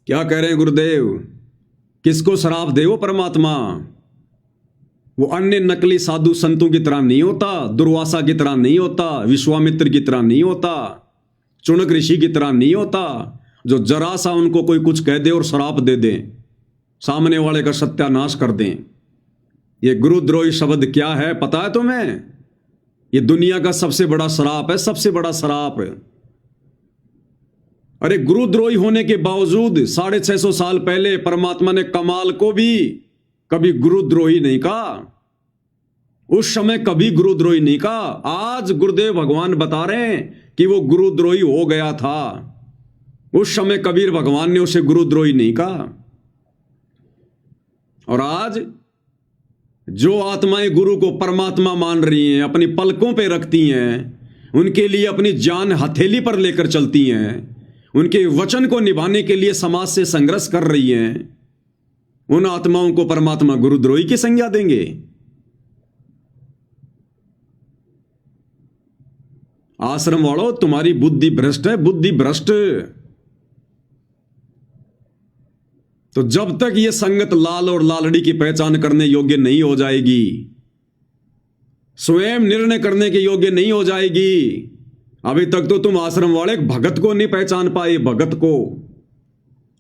क्या कह रहे हैं गुरुदेव? किसको श्राप दे वो परमात्मा? वो अन्य नकली साधु संतों की तरह नहीं होता, दुर्वासा की तरह नहीं होता, विश्वामित्र की तरह नहीं होता, चुनक ऋषि की तरह नहीं होता, जो जरा सा उनको कोई कुछ कह दे और श्राप दे दें, सामने वाले का सत्यानाश कर दें। ये गुरुद्रोही शब्द क्या है पता है तुम्हें? ये दुनिया का सबसे बड़ा श्राप है, सबसे बड़ा श्राप। अरे गुरुद्रोही होने के बावजूद 650 साल पहले परमात्मा ने कमाल को भी कभी गुरुद्रोही नहीं कहा, उस समय कभी गुरुद्रोही नहीं कहा। आज गुरुदेव भगवान बता रहे हैं कि वो गुरुद्रोही हो गया था, उस समय कबीर भगवान ने उसे गुरुद्रोही नहीं कहा। और आज जो आत्माएं गुरु को परमात्मा मान रही हैं, अपनी पलकों पे रखती हैं, उनके लिए अपनी जान हथेली पर लेकर चलती हैं, उनके वचन को निभाने के लिए समाज से संघर्ष कर रही हैं, उन आत्माओं को परमात्मा गुरुद्रोही की संज्ञा देंगे? आश्रम वालों, तुम्हारी बुद्धि भ्रष्ट है, बुद्धि भ्रष्ट। तो जब तक यह संगत लाल और लालड़ी की पहचान करने योग्य नहीं हो जाएगी, स्वयं निर्णय करने के योग्य नहीं हो जाएगी, अभी तक तो तुम आश्रम वाले भगत को नहीं पहचान पाए। भगत को,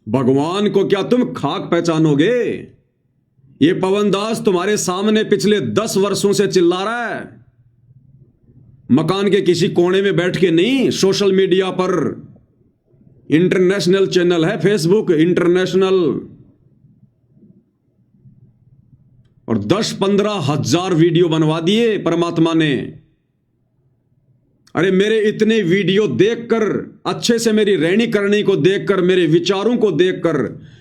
भगवान को क्या तुम खाक पहचानोगे? ये पवनदास तुम्हारे सामने पिछले 10 वर्षों से चिल्ला रहा है, मकान के किसी कोने में बैठ के नहीं, सोशल मीडिया पर, इंटरनेशनल चैनल है फेसबुक, इंटरनेशनल, और 10-15 हजार वीडियो बनवा दिए परमात्मा ने। अरे मेरे इतने वीडियो देखकर, अच्छे से मेरी रहनी करनी को देखकर, मेरे विचारों को देखकर,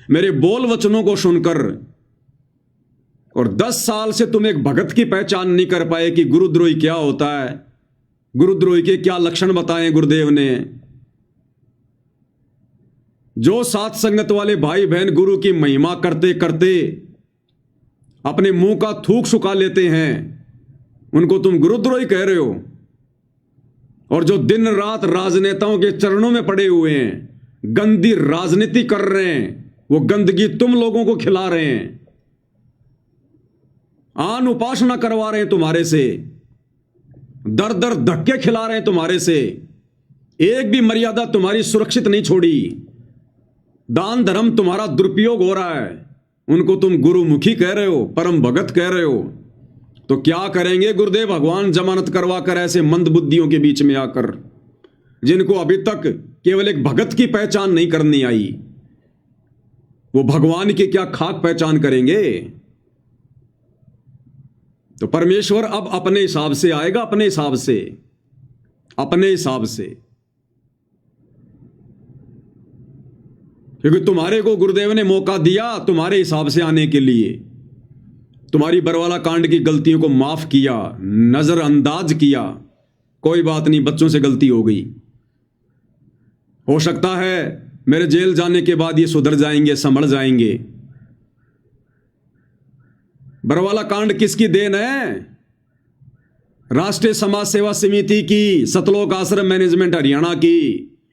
मेरे बोल वचनों को सुनकर, और 10 साल से तुम एक भगत की पहचान नहीं कर पाए कि गुरुद्रोही क्या होता है, गुरुद्रोही के क्या लक्षण बताए गुरुदेव ने। जो साथ संगत वाले भाई बहन गुरु की महिमा करते करते अपने मुंह का थूक सुखा लेते हैं, उनको तुम गुरुद्रोही कह रहे हो। और जो दिन रात राजनेताओं के चरणों में पड़े हुए हैं, गंदी राजनीति कर रहे हैं, वो गंदगी तुम लोगों को खिला रहे हैं, आन उपासना करवा रहे हैं तुम्हारे से, दर दर धक्के खिला रहे हैं तुम्हारे से, एक भी मर्यादा तुम्हारी सुरक्षित नहीं छोड़ी, दान धर्म तुम्हारा दुरुपयोग हो रहा है, उनको तुम गुरुमुखी कह रहे हो, परम भगत कह रहे हो। तो क्या करेंगे गुरुदेव भगवान जमानत करवा कर ऐसे मंद बुद्धियों के बीच में आकर, जिनको अभी तक केवल एक भगत की पहचान नहीं करनी आई, वो भगवान की क्या खाक पहचान करेंगे। तो परमेश्वर अब अपने हिसाब से आएगा, अपने हिसाब से, अपने हिसाब से, क्योंकि तुम्हारे को गुरुदेव ने मौका दिया तुम्हारे हिसाब से आने के लिए, तुम्हारी बरवाला कांड की गलतियों को माफ किया, नजरअंदाज किया, कोई बात नहीं, बच्चों से गलती हो गई, हो सकता है मेरे जेल जाने के बाद ये सुधर जाएंगे, संभल जाएंगे। बरवाला कांड किसकी देन है? राष्ट्रीय समाज सेवा समिति की, सतलोक आश्रम मैनेजमेंट हरियाणा की,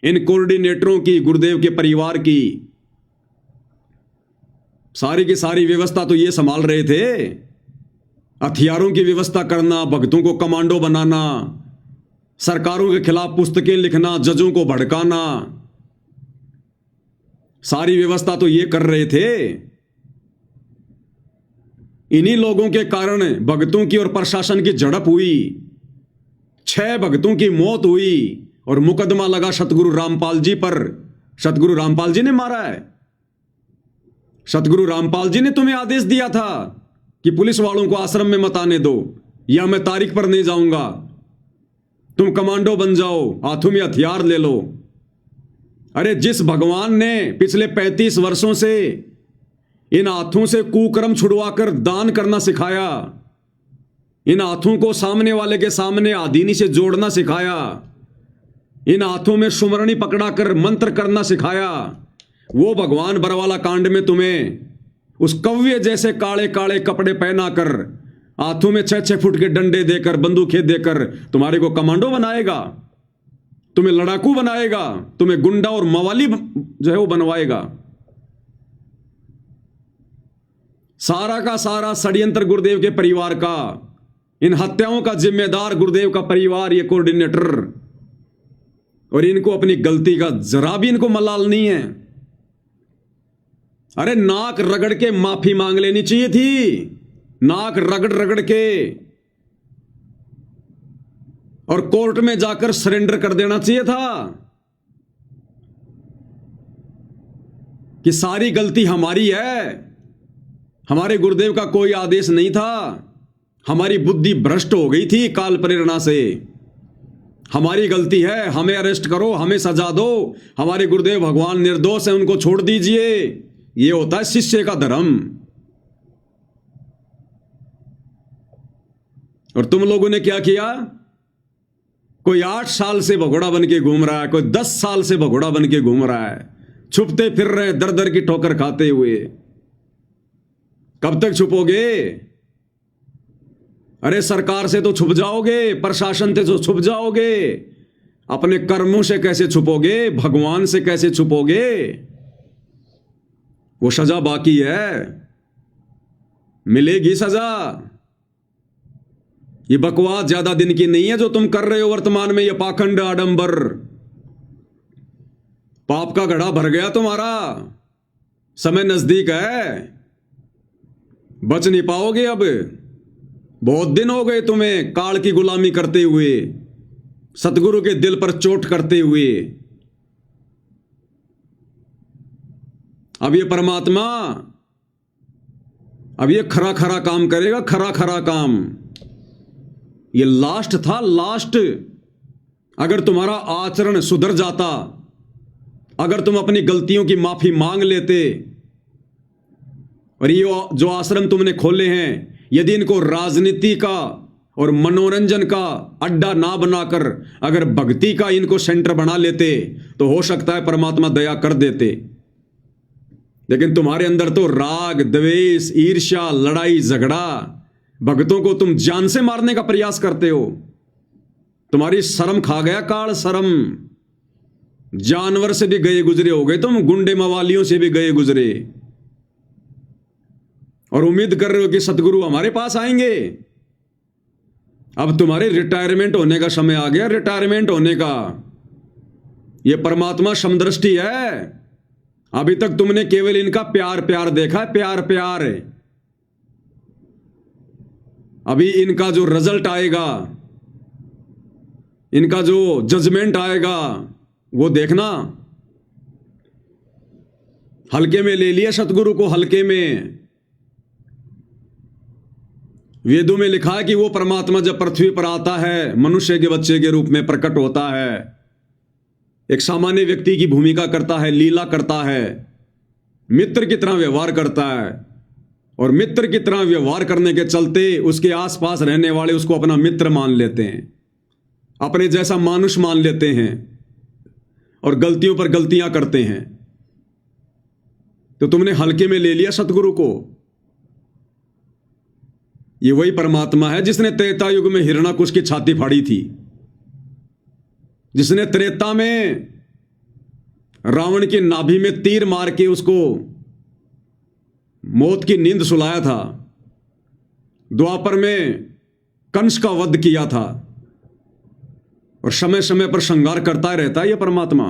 इन कोऑर्डिनेटरों की, गुरुदेव के परिवार की। सारी की सारी व्यवस्था तो ये संभाल रहे थे, हथियारों की व्यवस्था करना, भक्तों को कमांडो बनाना, सरकारों के खिलाफ पुस्तकें लिखना, जजों को भड़काना, सारी व्यवस्था तो ये कर रहे थे। इन्हीं लोगों के कारण भक्तों की और प्रशासन की झड़प हुई, 6 भक्तों की मौत हुई और मुकदमा लगा सतगुरु रामपाल जी पर। सतगुरु रामपाल जी ने मारा है। सतगुरु रामपाल जी ने तुम्हें आदेश दिया था कि पुलिस वालों को आश्रम में मत आने दो, या मैं तारीख पर नहीं जाऊंगा, तुम कमांडो बन जाओ, हाथों में हथियार ले लो। अरे जिस भगवान ने पिछले 35 वर्षों से इन हाथों से कुकर्म छुड़वाकर दान करना सिखाया, इन हाथों को सामने वाले के सामने आदीनी से जोड़ना सिखाया, इन हाथों में सुमरणी पकड़ाकर मंत्र करना सिखाया, वो भगवान बरवाला कांड में तुम्हें उस कव्य जैसे काले काले कपड़े पहनाकर, हाथों में 6-6 फुट के डंडे देकर, बंदूकें देकर तुम्हारे को कमांडो बनाएगा, तुम्हें लड़ाकू बनाएगा, तुम्हें गुंडा और मवाली जो है वो बनवाएगा। सारा का सारा षड्यंत्र गुरुदेव के परिवार का, इन हत्याओं का जिम्मेदार गुरुदेव का परिवार, ये कोऑर्डिनेटर, और इनको अपनी गलती का जरा भी इनको मलाल नहीं है। अरे नाक रगड़ के माफी मांग लेनी चाहिए थी, नाक रगड़ रगड़ के, और कोर्ट में जाकर सरेंडर कर देना चाहिए था कि सारी गलती हमारी है, हमारे गुरुदेव का कोई आदेश नहीं था, हमारी बुद्धि भ्रष्ट हो गई थी काल प्रेरणा से, हमारी गलती है, हमें अरेस्ट करो, हमें सजा दो, हमारे गुरुदेव भगवान निर्दोष है, उनको छोड़ दीजिए। ये होता है शिष्य का धर्म। और तुम लोगों ने क्या किया? कोई 8 साल से भगोड़ा बन के घूम रहा है, कोई 10 साल से भगोड़ा बन के घूम रहा है, छुपते फिर रहे दर दर की ठोकर खाते हुए। कब तक छुपोगे? अरे सरकार से तो छुप जाओगे, प्रशासन से तो छुप जाओगे, अपने कर्मों से कैसे छुपोगे? भगवान से कैसे छुपोगे? वो सजा बाकी है, मिलेगी सजा। ये बकवास ज्यादा दिन की नहीं है जो तुम कर रहे हो वर्तमान में, ये पाखंड आडंबर। पाप का घड़ा भर गया तुम्हारा, समय नजदीक है, बच नहीं पाओगे अब। बहुत दिन हो गए तुम्हें काल की गुलामी करते हुए, सतगुरु के दिल पर चोट करते हुए। अब ये परमात्मा, अब ये खरा खरा काम करेगा, खरा खरा काम। ये लास्ट था, लास्ट। अगर तुम्हारा आचरण सुधर जाता, अगर तुम अपनी गलतियों की माफी मांग लेते, और ये जो आश्रम तुमने खोले हैं, यदि इनको राजनीति का और मनोरंजन का अड्डा ना बनाकर अगर भक्ति का इनको सेंटर बना लेते, तो हो सकता है परमात्मा दया कर देते। लेकिन तुम्हारे अंदर तो राग, द्वेष, ईर्ष्या, लड़ाई झगड़ा, भक्तों को तुम जान से मारने का प्रयास करते हो। तुम्हारी शर्म खा गया काल, शर्म। जानवर से भी गए गुजरे हो गए तुम, गुंडे मवालियों से भी गए गुजरे, और उम्मीद कर रहे हो कि सतगुरु हमारे पास आएंगे। अब तुम्हारे रिटायरमेंट होने का समय आ गया, रिटायरमेंट होने का। यह परमात्मा समदृष्टि है। अभी तक तुमने केवल इनका प्यार प्यार देखा है, प्यार प्यार। अभी इनका जो रिजल्ट आएगा, इनका जो जजमेंट आएगा, वो देखना। हल्के में ले लिया सतगुरु को, हल्के में। वेदों में लिखा है कि वो परमात्मा जब पृथ्वी पर आता है, मनुष्य के बच्चे के रूप में प्रकट होता है, एक सामान्य व्यक्ति की भूमिका करता है, लीला करता है, मित्र की तरह व्यवहार करता है, और मित्र की तरह व्यवहार करने के चलते उसके आसपास रहने वाले उसको अपना मित्र मान लेते हैं, अपने जैसा मानुष मान लेते हैं, और गलतियों पर गलतियां करते हैं। तो तुमने हल्के में ले लिया सतगुरु को। ये वही परमात्मा है जिसने त्रेता युग में हिरण्याकुश की छाती फाड़ी थी, जिसने त्रेता में रावण की नाभि में तीर मार के उसको मौत की नींद सुलाया था, द्वापर में कंस का वध किया था, और समय समय पर श्रृंगार करता रहता है यह परमात्मा।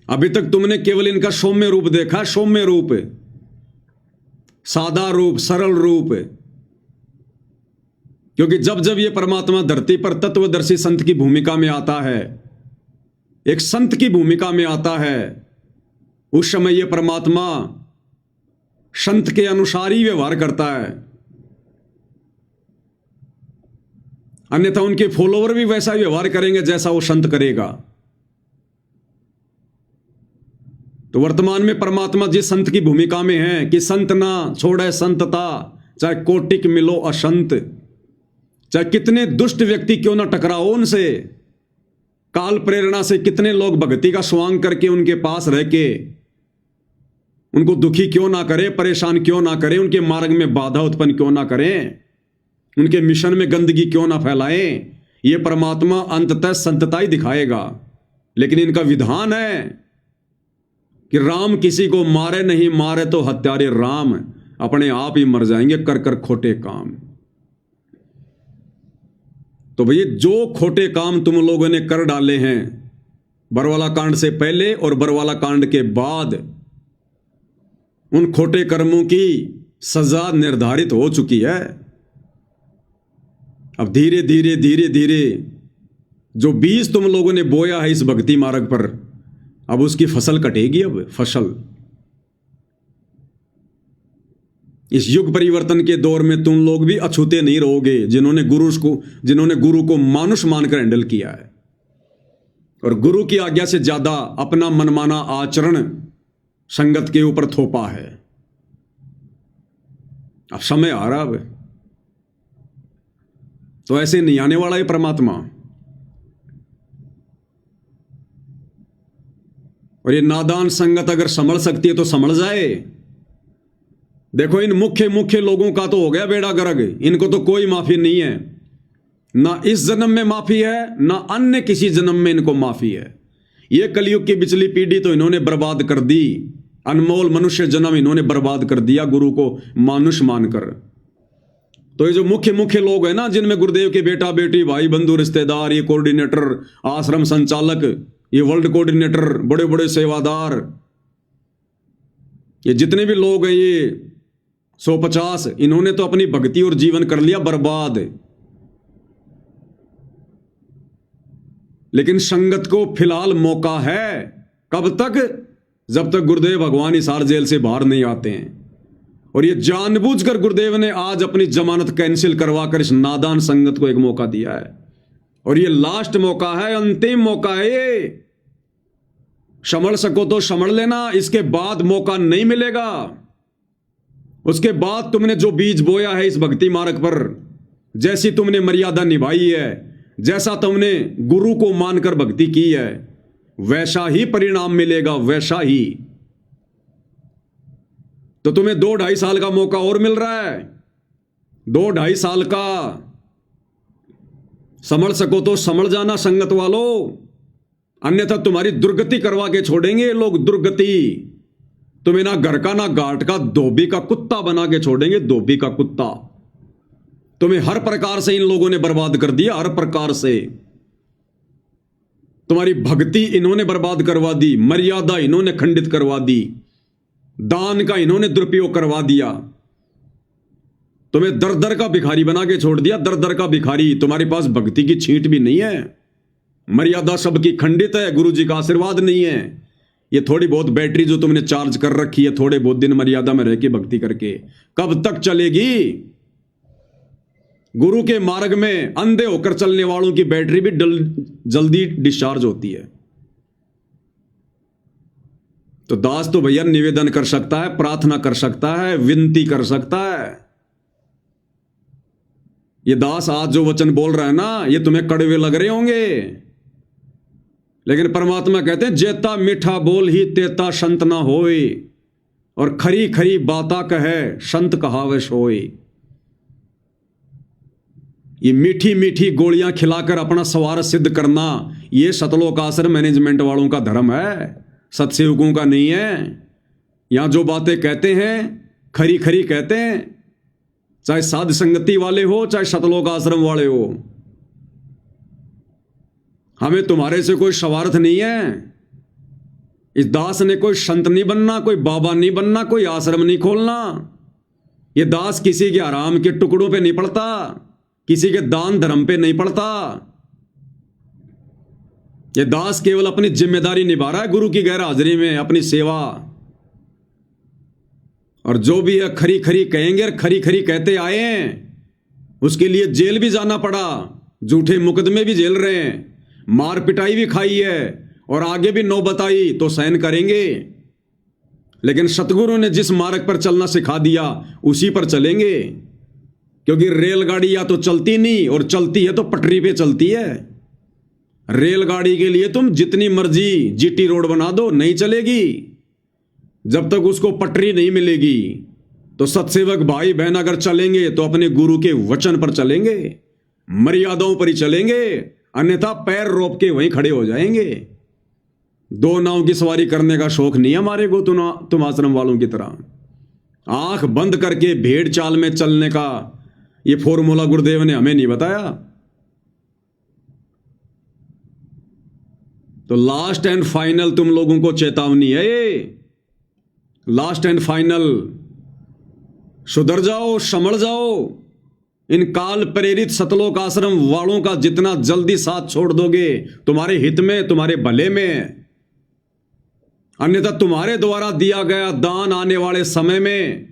अभी तक तुमने केवल इनका सौम्य रूप देखा, सौम्य रूप, सादा रूप, सरल रूप। क्योंकि जब जब यह परमात्मा धरती पर तत्वदर्शी संत की भूमिका में आता है, एक संत की भूमिका में आता है, उस समय यह परमात्मा संत के अनुसार ही व्यवहार करता है। अन्यथा उनके फॉलोवर भी वैसा व्यवहार करेंगे जैसा वो संत करेगा। तो वर्तमान में परमात्मा जिस संत की भूमिका में है कि संत ना छोड़े संतता, चाहे कोटिक मिलो असंत, चाहे कितने दुष्ट व्यक्ति क्यों ना टकराओ उनसे, काल प्रेरणा से कितने लोग भक्ति का स्वांग करके उनके पास रह के उनको दुखी क्यों ना करे, परेशान क्यों ना करे, उनके मार्ग में बाधा उत्पन्न क्यों ना करें, उनके मिशन में गंदगी क्यों ना फैलाएं, ये परमात्मा अंततः संतता ही दिखाएगा। लेकिन इनका विधान है कि राम किसी को मारे नहीं, मारे तो हत्यारे राम, अपने आप ही मर जाएंगे कर कर खोटे काम। तो भैया जो खोटे काम तुम लोगों ने कर डाले हैं बरवाला कांड से पहले और बरवाला कांड के बाद, उन खोटे कर्मों की सजा निर्धारित हो चुकी है। अब धीरे धीरे धीरे धीरे जो बीज तुम लोगों ने बोया है इस भक्ति मार्ग पर, अब उसकी फसल कटेगी। अब फसल इस युग परिवर्तन के दौर में तुम लोग भी अछूते नहीं रहोगे, जिन्होंने गुरु को मानुष मानकर हैंडल किया है, और गुरु की आज्ञा से ज्यादा अपना मनमाना आचरण संगत के ऊपर थोपा है। अब समय आ रहा है, तो ऐसे नहीं आने वाला है परमात्मा। और ये नादान संगत अगर संभल सकती है तो संभल जाए। देखो इन मुख्य लोगों का तो हो गया बेड़ा गर्क, इनको तो कोई माफी नहीं है, ना इस जन्म में माफी है, ना अन्य किसी जन्म में इनको माफी है। ये कलयुग की बिचली पीढ़ी तो इन्होंने बर्बाद कर दी, अनमोल मनुष्य जन्म इन्होंने बर्बाद कर दिया गुरु को मानुष मानकर। तो ये जो मुख्य लोग हैं ना, जिनमें गुरुदेव के बेटा बेटी, भाई बंधु, रिश्तेदार, ये कोऑर्डिनेटर, आश्रम संचालक, ये वर्ल्ड कोऑर्डिनेटर, बड़े बड़े सेवादार, ये जितने भी लोग हैं, ये 150, इन्होंने तो अपनी भक्ति और जीवन कर लिया बर्बाद। लेकिन संगत को फिलहाल मौका है, कब तक? जब तक गुरुदेव भगवान हिसार जेल से बाहर नहीं आते हैं। और ये जानबूझकर गुरुदेव ने आज अपनी जमानत कैंसिल करवाकर इस नादान संगत को एक मौका दिया है और ये लास्ट मौका है, अंतिम मौका है ये। संभल सको तो संभल लेना, इसके बाद मौका नहीं मिलेगा। उसके बाद तुमने जो बीज बोया है इस भक्ति मार्ग पर, जैसी तुमने मर्यादा निभाई है, जैसा तुमने गुरु को मानकर भक्ति की है, वैसा ही परिणाम मिलेगा, वैसा ही। तो तुम्हें 2-2.5 साल का मौका और मिल रहा है, 2-2.5 साल का। संभल सको तो संभल जाना संगत वालों, अन्यथा तुम्हारी दुर्गति करवा के छोड़ेंगे ये लोग, दुर्गति। तुम्हें ना घर का ना घाट का, धोबी का कुत्ता बना के छोड़ेंगे, धोबी का कुत्ता। तुम्हें हर प्रकार से इन लोगों ने बर्बाद कर दिया, हर प्रकार से। तुम्हारी भक्ति इन्होंने बर्बाद करवा दी, मर्यादा इन्होंने खंडित करवा दी, दान का इन्होंने दुरुपयोग करवा दिया। तुम्हें दर दर का भिखारी बना के छोड़ दिया, दर दर का भिखारी। तुम्हारे पास भक्ति की छींट भी नहीं है, मर्यादा सबकी खंडित है, गुरु जी का आशीर्वाद नहीं है। ये थोड़ी बहुत बैटरी जो तुमने चार्ज कर रखी है, थोड़े बहुत दिन मर्यादा में रह के भक्ति करके, कब तक चलेगी? गुरु के मार्ग में अंधे होकर चलने वालों की बैटरी भी जल्दी डिस्चार्ज होती है। तो दास तो भैया निवेदन कर सकता है, प्रार्थना कर सकता है, विनती कर सकता है। ये दास आज जो वचन बोल रहा है ना, ये तुम्हें कड़वे लग रहे होंगे, लेकिन परमात्मा कहते हैं जेता मीठा बोल ही तेता संत ना होए, और खरी खरी बाता कहे संत कहावे सोए। ये मीठी मीठी गोलियां खिलाकर अपना स्वार्थ सिद्ध करना, ये सतलोक आश्रम मैनेजमेंट वालों का धर्म है, सत्सेवकों का नहीं है। यहां जो बातें कहते हैं खरी खरी कहते हैं, चाहे साध संगति वाले हो, चाहे सतलोक आश्रम वाले हो। हमें तुम्हारे से कोई स्वार्थ नहीं है। इस दास ने कोई संत नहीं बनना, कोई बाबा नहीं बनना, कोई आश्रम नहीं खोलना। ये दास किसी के आराम के टुकड़ों पे नहीं पड़ता, किसी के दान धर्म पे नहीं पड़ता। ये दास केवल अपनी जिम्मेदारी निभा रहा है गुरु की गैर हाजिरी में, अपनी सेवा। और जो भी है खरी खरी कहेंगे, और खरी खरी कहते आए हैं, उसके लिए जेल भी जाना पड़ा, झूठे मुकदमे भी झेल रहे हैं, मार पिटाई भी खाई है, और आगे भी नौबत आई तो सहन करेंगे। लेकिन सतगुरु ने जिस मार्ग पर चलना सिखा दिया उसी पर चलेंगे, क्योंकि रेलगाड़ी या तो चलती नहीं, और चलती है तो पटरी पे चलती है। रेलगाड़ी के लिए तुम जितनी मर्जी जीटी रोड बना दो, नहीं चलेगी जब तक उसको पटरी नहीं मिलेगी। तो सत्सेवक भाई बहन अगर चलेंगे तो अपने गुरु के वचन पर चलेंगे, मर्यादाओं पर ही चलेंगे, अन्यथा पैर रोप के वहीं खड़े हो जाएंगे। दो नाव की सवारी करने का शौक नहीं है हमारे को, तुम आश्रम वालों की तरह आंख बंद करके भेड़ चाल में चलने का ये फॉर्मूला गुरुदेव ने हमें नहीं बताया। तो लास्ट एंड फाइनल तुम लोगों को चेतावनी है ये, लास्ट एंड फाइनल। सुधर जाओ, संभल जाओ। इन काल प्रेरित सतलोक आश्रम वालों का जितना जल्दी साथ छोड़ दोगे तुम्हारे हित में, तुम्हारे भले में। अन्यथा तुम्हारे द्वारा दिया गया दान आने वाले समय में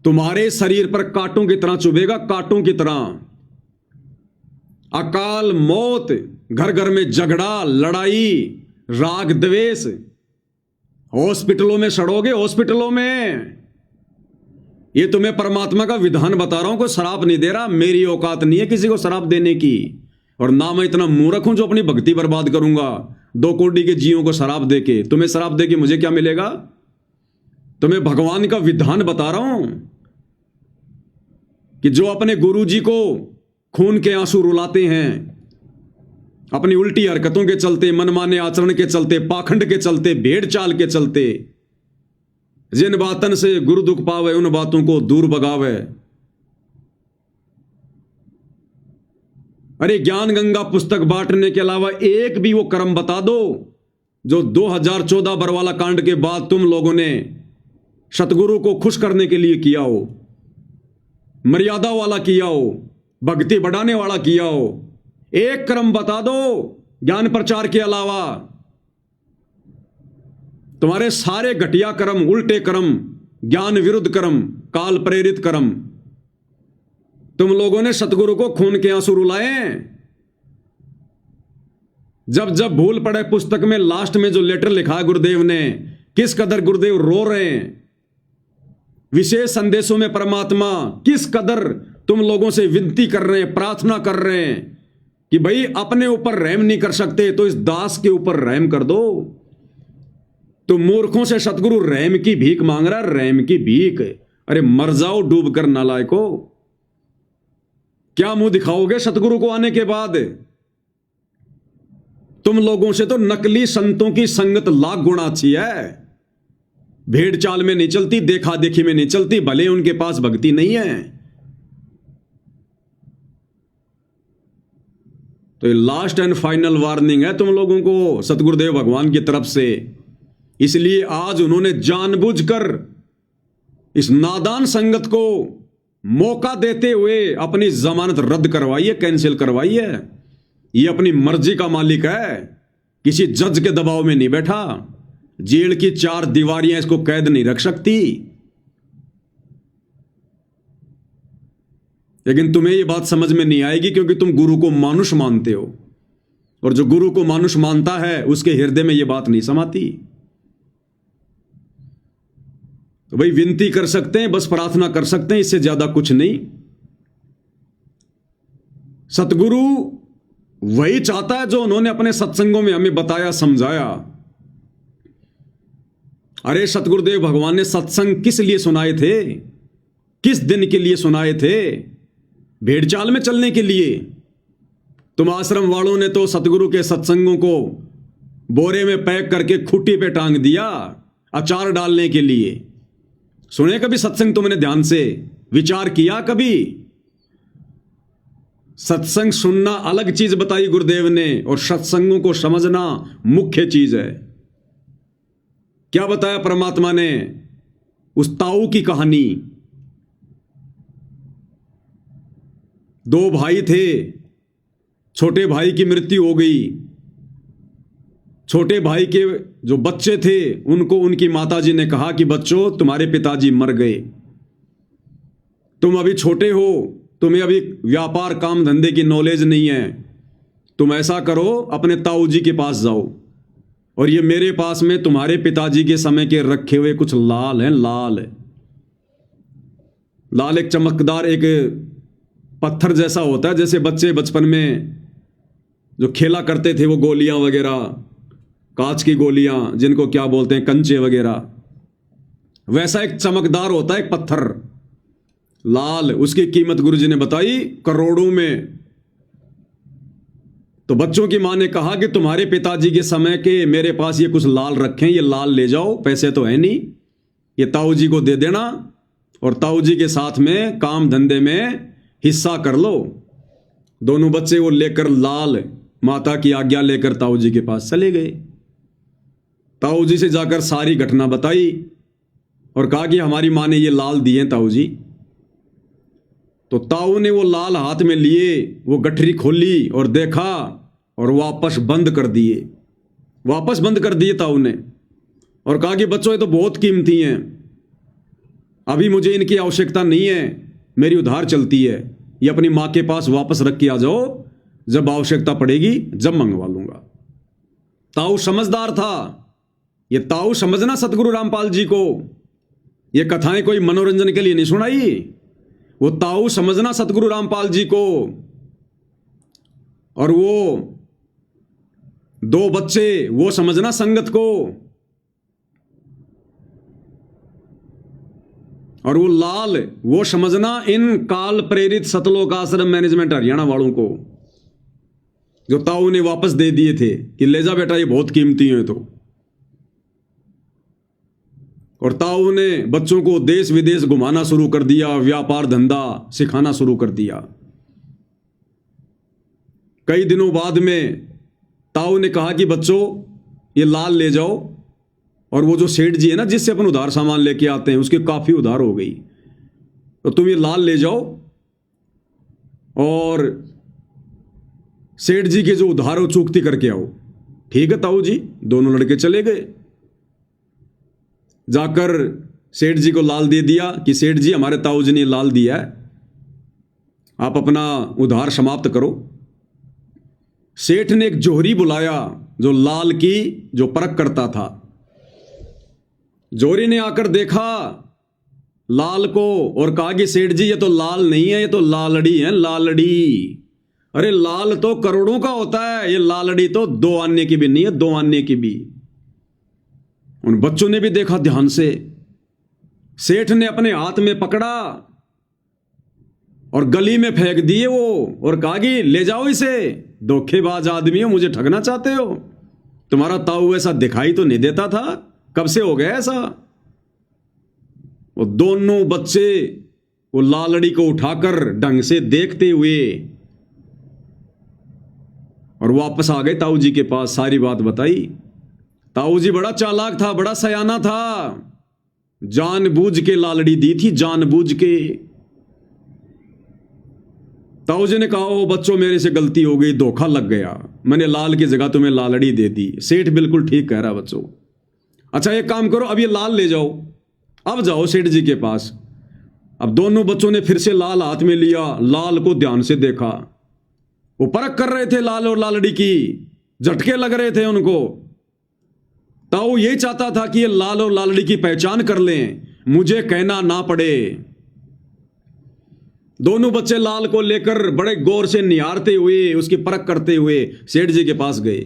तुम्हारे शरीर पर कांटों की तरह चुभेगा, कांटों की तरह। अकाल मौत, घर घर में झगड़ा, लड़ाई, राग द्वेष, हॉस्पिटलों में सड़ोगे, हॉस्पिटलों में। ये तुम्हें परमात्मा का विधान बता रहा हूं, कोई शराब नहीं दे रहा। मेरी औकात नहीं है किसी को शराब देने की, और ना मैं इतना मूर्ख हूं जो अपनी भक्ति बर्बाद करूंगा 2 कोटि के जीवों को शराब देके। तुम्हें शराब देके मुझे क्या मिलेगा? तुम्हें भगवान का विधान बता रहा हूं कि जो अपने गुरु जी को खून के आंसू रुलाते हैं, अपनी उल्टी हरकतों के चलते, मनमाने आचरण के चलते, पाखंड के चलते, भेड़ चाल के चलते, जिन बातन से गुरु दुख पावे उन बातों को दूर भगावे। अरे ज्ञान गंगा पुस्तक बांटने के अलावा एक भी वो कर्म बता दो जो 2014 बरवाला कांड के बाद तुम लोगों ने सतगुरु को खुश करने के लिए किया हो, मर्यादा वाला किया हो, भक्ति बढ़ाने वाला किया हो। एक कर्म बता दो ज्ञान प्रचार के अलावा। तुम्हारे सारे घटिया कर्म, उल्टे कर्म, ज्ञान विरुद्ध कर्म, काल प्रेरित कर्म, तुम लोगों ने सतगुरु को खून के आंसू रुलाए। जब जब भूल पड़े पुस्तक में लास्ट में जो लेटर लिखा है गुरुदेव ने, किस कदर गुरुदेव रो रहे हैं। विशेष संदेशों में परमात्मा किस कदर तुम लोगों से विनती कर रहे हैं, प्रार्थना कर रहे हैं कि भाई अपने ऊपर रहम नहीं कर सकते तो इस दास के ऊपर रहम कर दो। तो मूर्खों से सतगुरु रहम की भीख मांग रहा है, रहम की भीख। अरे मर जाओ डूब कर नालायको। क्या मुंह दिखाओगे सतगुरु को आने के बाद? तुम लोगों से तो नकली संतों की संगत लाख गुना अच्छी है। भेड़ चाल में नहीं चलती, देखा देखी में नहीं चलती, भले उनके पास भक्ति नहीं है। तो ये लास्ट एंड फाइनल वार्निंग है तुम लोगों को सतगुरुदेव भगवान की तरफ से। इसलिए आज उन्होंने जानबूझकर इस नादान संगत को मौका देते हुए अपनी जमानत रद्द करवाई है, कैंसिल करवाई है। ये अपनी मर्जी का मालिक है, किसी जज के दबाव में नहीं बैठा। जेल की 4 दीवारियां इसको कैद नहीं रख सकती। लेकिन तुम्हें यह बात समझ में नहीं आएगी क्योंकि तुम गुरु को मानुष मानते हो, और जो गुरु को मानुष मानता है उसके हृदय में यह बात नहीं समाती। तो भाई विनती कर सकते हैं, बस प्रार्थना कर सकते हैं, इससे ज्यादा कुछ नहीं। सतगुरु वही चाहता है जो उन्होंने अपने सत्संगों में हमें बताया, समझाया। अरे सतगुरुदेव भगवान ने सत्संग किस लिए सुनाए थे? किस दिन के लिए सुनाए थे? भेड़ चाल में चलने के लिए। तुम आश्रम वालों ने तो सतगुरु के सत्संगों को बोरे में पैक करके खूंटी पे टांग दिया अचार डालने के लिए। सुने कभी सत्संग? तुमने ध्यान से विचार किया कभी? सत्संग सुनना अलग चीज बताई गुरुदेव ने, और सत्संगों को समझना मुख्य चीज है। क्या बताया परमात्मा ने? उस ताऊ की कहानी। 2 भाई थे, छोटे भाई की मृत्यु हो गई। छोटे भाई के जो बच्चे थे उनको उनकी माताजी ने कहा कि बच्चों तुम्हारे पिताजी मर गए, तुम अभी छोटे हो, तुम्हें अभी व्यापार काम धंधे की नॉलेज नहीं है, तुम ऐसा करो अपने ताऊ जी के पास जाओ, और ये मेरे पास में तुम्हारे पिताजी के समय के रखे हुए कुछ लाल हैं। लाल एक चमकदार एक पत्थर जैसा होता है, जैसे बच्चे बचपन में जो खेला करते थे, वो गोलियां वगैरह, कांच की गोलियां जिनको क्या बोलते हैं, कंचे वगैरह, वैसा एक चमकदार होता है एक पत्थर लाल। उसकी कीमत गुरुजी ने बताई करोड़ों में। तो बच्चों की मां ने कहा कि तुम्हारे पिताजी के समय के मेरे पास ये कुछ लाल रखें, ये लाल ले जाओ, पैसे तो है नहीं, ये ताऊ जी को दे देना और ताऊ जी के साथ में काम धंधे में हिस्सा कर लो। दोनों बच्चे वो लेकर लाल माता की आज्ञा लेकर ताऊ जी के पास चले गए। ताऊ जी से जाकर सारी घटना बताई और कहा कि हमारी मां ने ये लाल दिए ताऊ जी। तो ताऊ ने वो लाल हाथ में लिए, वो गठरी खोली और देखा और वापस बंद कर दिए ताऊ ने, और कहा कि बच्चों ये तो बहुत कीमती हैं, अभी मुझे इनकी आवश्यकता नहीं है, मेरी उधार चलती है, ये अपनी मां के पास वापस रख के आ जाओ, जब आवश्यकता पड़ेगी जब मंगवा लूंगा। ताऊ समझदार था। ये ताऊ समझना सतगुरु रामपाल जी को, ये कथाएं कोई मनोरंजन के लिए नहीं सुनाई, वो ताऊ समझना सतगुरु रामपाल जी को। और वो 2 बच्चे वो समझना संगत को, और वो लाल वो समझना इन काल प्रेरित सतलोक आश्रम मैनेजमेंट हरियाणा वालों को, जो ताऊ ने वापस दे दिए थे कि ले जा बेटा, ये बहुत कीमती है। तो और ताऊ ने बच्चों को देश विदेश घुमाना शुरू कर दिया, व्यापार धंधा सिखाना शुरू कर दिया। कई दिनों बाद में ताऊ ने कहा कि बच्चों ये लाल ले जाओ, और वो जो सेठ जी है ना जिससे अपन उधार सामान लेके आते हैं, उसके काफी उधार हो गई, तो तुम ये लाल ले जाओ और सेठ जी के जो उधार हो चूकती करके आओ। ठीक है ताऊ जी। दोनों लड़के चले गए, जाकर सेठ जी को लाल दे दिया कि सेठ जी हमारे ताऊ जी ने लाल दिया है, आप अपना उधार समाप्त करो। सेठ ने एक जोहरी बुलाया जो लाल की जो परख करता था। जोहरी ने आकर देखा लाल को और कहा कि सेठ जी ये तो लाल नहीं है, ये तो लालड़ी है, लालड़ी। अरे लाल तो करोड़ों का होता है, ये लालड़ी तो 2 आने की भी नहीं है, 2 आने की भी। उन बच्चों ने भी देखा ध्यान से। सेठ ने अपने हाथ में पकड़ा और गली में फेंक दिए वो, और कहा कि ले जाओ इसे, धोखेबाज आदमी हो, मुझे ठगना चाहते हो। तुम्हारा ताऊ ऐसा दिखाई तो नहीं देता था, कब से हो गया ऐसा। वो दोनों बच्चे वो लालड़ी को उठाकर ढंग से देखते हुए और वापस आ गए ताऊ जी के पास, सारी बात बताई। ताऊ जी बड़ा चालाक था, बड़ा सयाना था, जानबूझ के लालड़ी दी थी, जानबूझ के। ताऊ जी ने कहा ओ बच्चों मेरे से गलती हो गई, धोखा लग गया, मैंने लाल की जगह तुम्हें लालड़ी दे दी। सेठ बिल्कुल ठीक कह रहा बच्चों। अच्छा एक काम करो, अब ये लाल ले जाओ, अब जाओ सेठ जी के पास। अब दोनों बच्चों ने फिर से लाल हाथ में लिया, लाल को ध्यान से देखा। वो परख कर रहे थे लाल और लालड़ी की, झटके लग रहे थे उनको। ताऊ यही चाहता था कि ये लाल और लालड़ी की पहचान कर लें, मुझे कहना ना पड़े। दोनों बच्चे लाल को लेकर बड़े गौर से निहारते हुए, उसकी परख करते हुए सेठ जी के पास गए।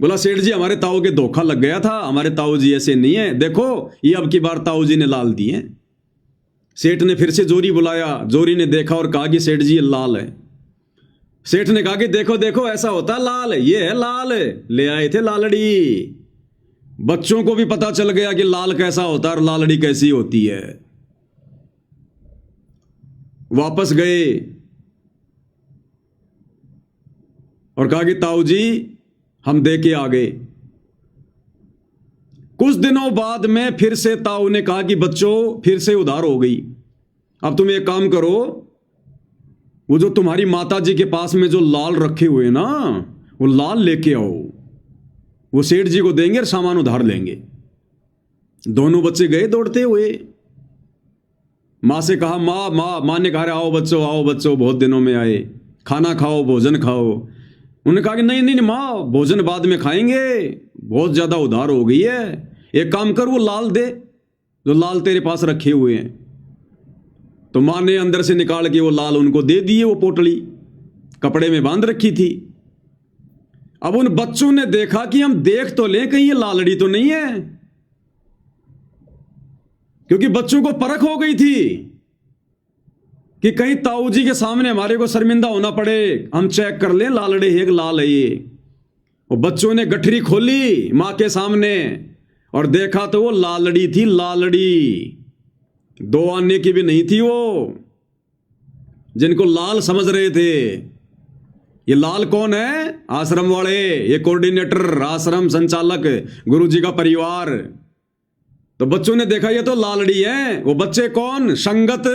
बोला सेठ जी हमारे ताऊ के धोखा लग गया था, हमारे ताऊ जी ऐसे नहीं है, देखो ये अब की बार ताऊ जी ने लाल दिए। सेठ ने फिर से जोरी बुलाया, जोरी ने देखा और कहा कि सेठ जी ये लाल है। सेठ ने कहा कि देखो देखो ऐसा होता लाल, ये है लाल, ले आए थे लालड़ी। बच्चों को भी पता चल गया कि लाल कैसा होता है और लालड़ी कैसी होती है। वापस गए और कहा कि ताऊ जी हम दे के आ गए। कुछ दिनों बाद में फिर से ताऊ ने कहा कि बच्चों फिर से उधार हो गई, अब तुम एक काम करो, वो जो तुम्हारी माता जी के पास में जो लाल रखे हुए ना, वो लाल लेके आओ, वो सेठ जी को देंगे और सामान उधार लेंगे। दोनों बच्चे गए दौड़ते हुए। माँ से कहा माँ ने कहा आओ बच्चों बहुत दिनों में आए, खाना खाओ, भोजन खाओ। उन्होंने कहा कि नहीं माँ, भोजन बाद में खाएंगे, बहुत ज्यादा उधार हो गई है, एक काम कर वो लाल दे जो लाल तेरे पास रखे हुए हैं। तो माँ ने अंदर से निकाल के वो लाल उनको दे दिए, वो पोटली कपड़े में बांध रखी थी। अब उन बच्चों ने देखा कि हम देख तो लें कहीं ये लालड़ी तो नहीं है, क्योंकि बच्चों को परख हो गई थी कि कहीं ताऊ जी के सामने हमारे को शर्मिंदा होना पड़े, हम चेक कर लें लालड़ी है कि लाल है ये। वो बच्चों ने गठरी खोली मां के सामने और देखा तो वो लालड़ी थी, लालड़ी 2 आने की भी नहीं थी। वो जिनको लाल समझ रहे थे, ये लाल कौन है? आश्रम वाले, ये कोऑर्डिनेटर, आश्रम संचालक, गुरुजी का परिवार। तो बच्चों ने देखा ये तो लालड़ी है। वो बच्चे कौन? संगत,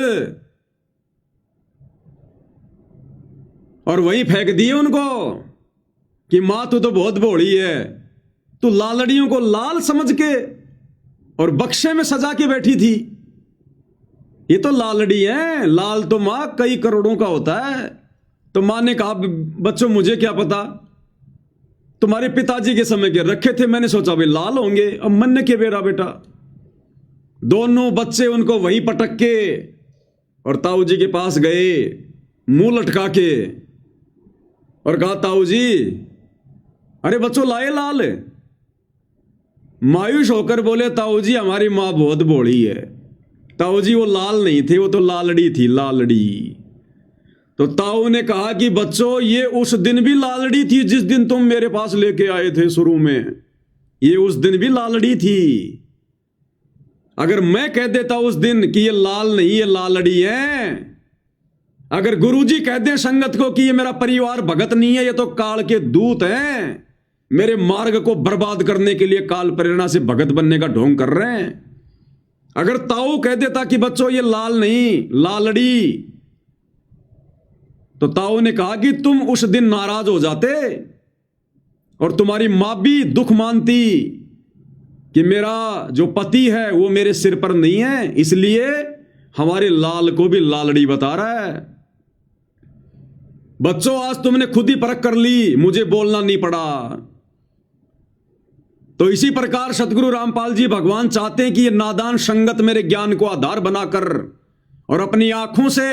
और वहीं फेंक दिए उनको कि मां तू तो बहुत भोली है, तू लालड़ियों को लाल समझ के और बक्से में सजा के बैठी थी। ये तो लालड़ी है, लाल तो मां कई करोड़ों का होता है। तो मां ने कहा बच्चों मुझे क्या पता, तुम्हारे पिताजी के समय के रखे थे, मैंने सोचा भाई लाल होंगे, अब मन के बेरा बेटा। दोनों बच्चे उनको वहीं पटक के और ताऊ जी के पास गए, मुंह लटका के, और कहा ताऊ जी अरे बच्चों लाए लाल। मायूस होकर बोले ताऊ जी हमारी मां बहुत भोली है। ताऊ जी वो लाल नहीं थे, वो तो लालड़ी थी, लालड़ी। तो ताऊ ने कहा कि बच्चों ये उस दिन भी लालड़ी थी जिस दिन तुम मेरे पास लेके आए थे शुरू में, ये उस दिन भी लालड़ी थी। अगर मैं कह देता उस दिन कि ये लाल नहीं ये लालड़ी है, अगर गुरुजी कह दे संगत को कि ये मेरा परिवार भगत नहीं है, ये तो काल के दूत हैं, मेरे मार्ग को बर्बाद करने के लिए काल प्रेरणा से भगत बनने का ढोंग कर रहे हैं। अगर ताऊ कह देता कि बच्चों ये लाल नहीं लालड़ी, तो ताऊ ने कहा कि तुम उस दिन नाराज हो जाते और तुम्हारी मां भी दुख मानती कि मेरा जो पति है वो मेरे सिर पर नहीं है, इसलिए हमारे लाल को भी लालड़ी बता रहा है। बच्चों, आज तुमने खुद ही परख कर ली, मुझे बोलना नहीं पड़ा। तो इसी प्रकार सतगुरु रामपाल जी भगवान चाहते हैं कि ये नादान संगत मेरे ज्ञान को आधार बनाकर और अपनी आंखों से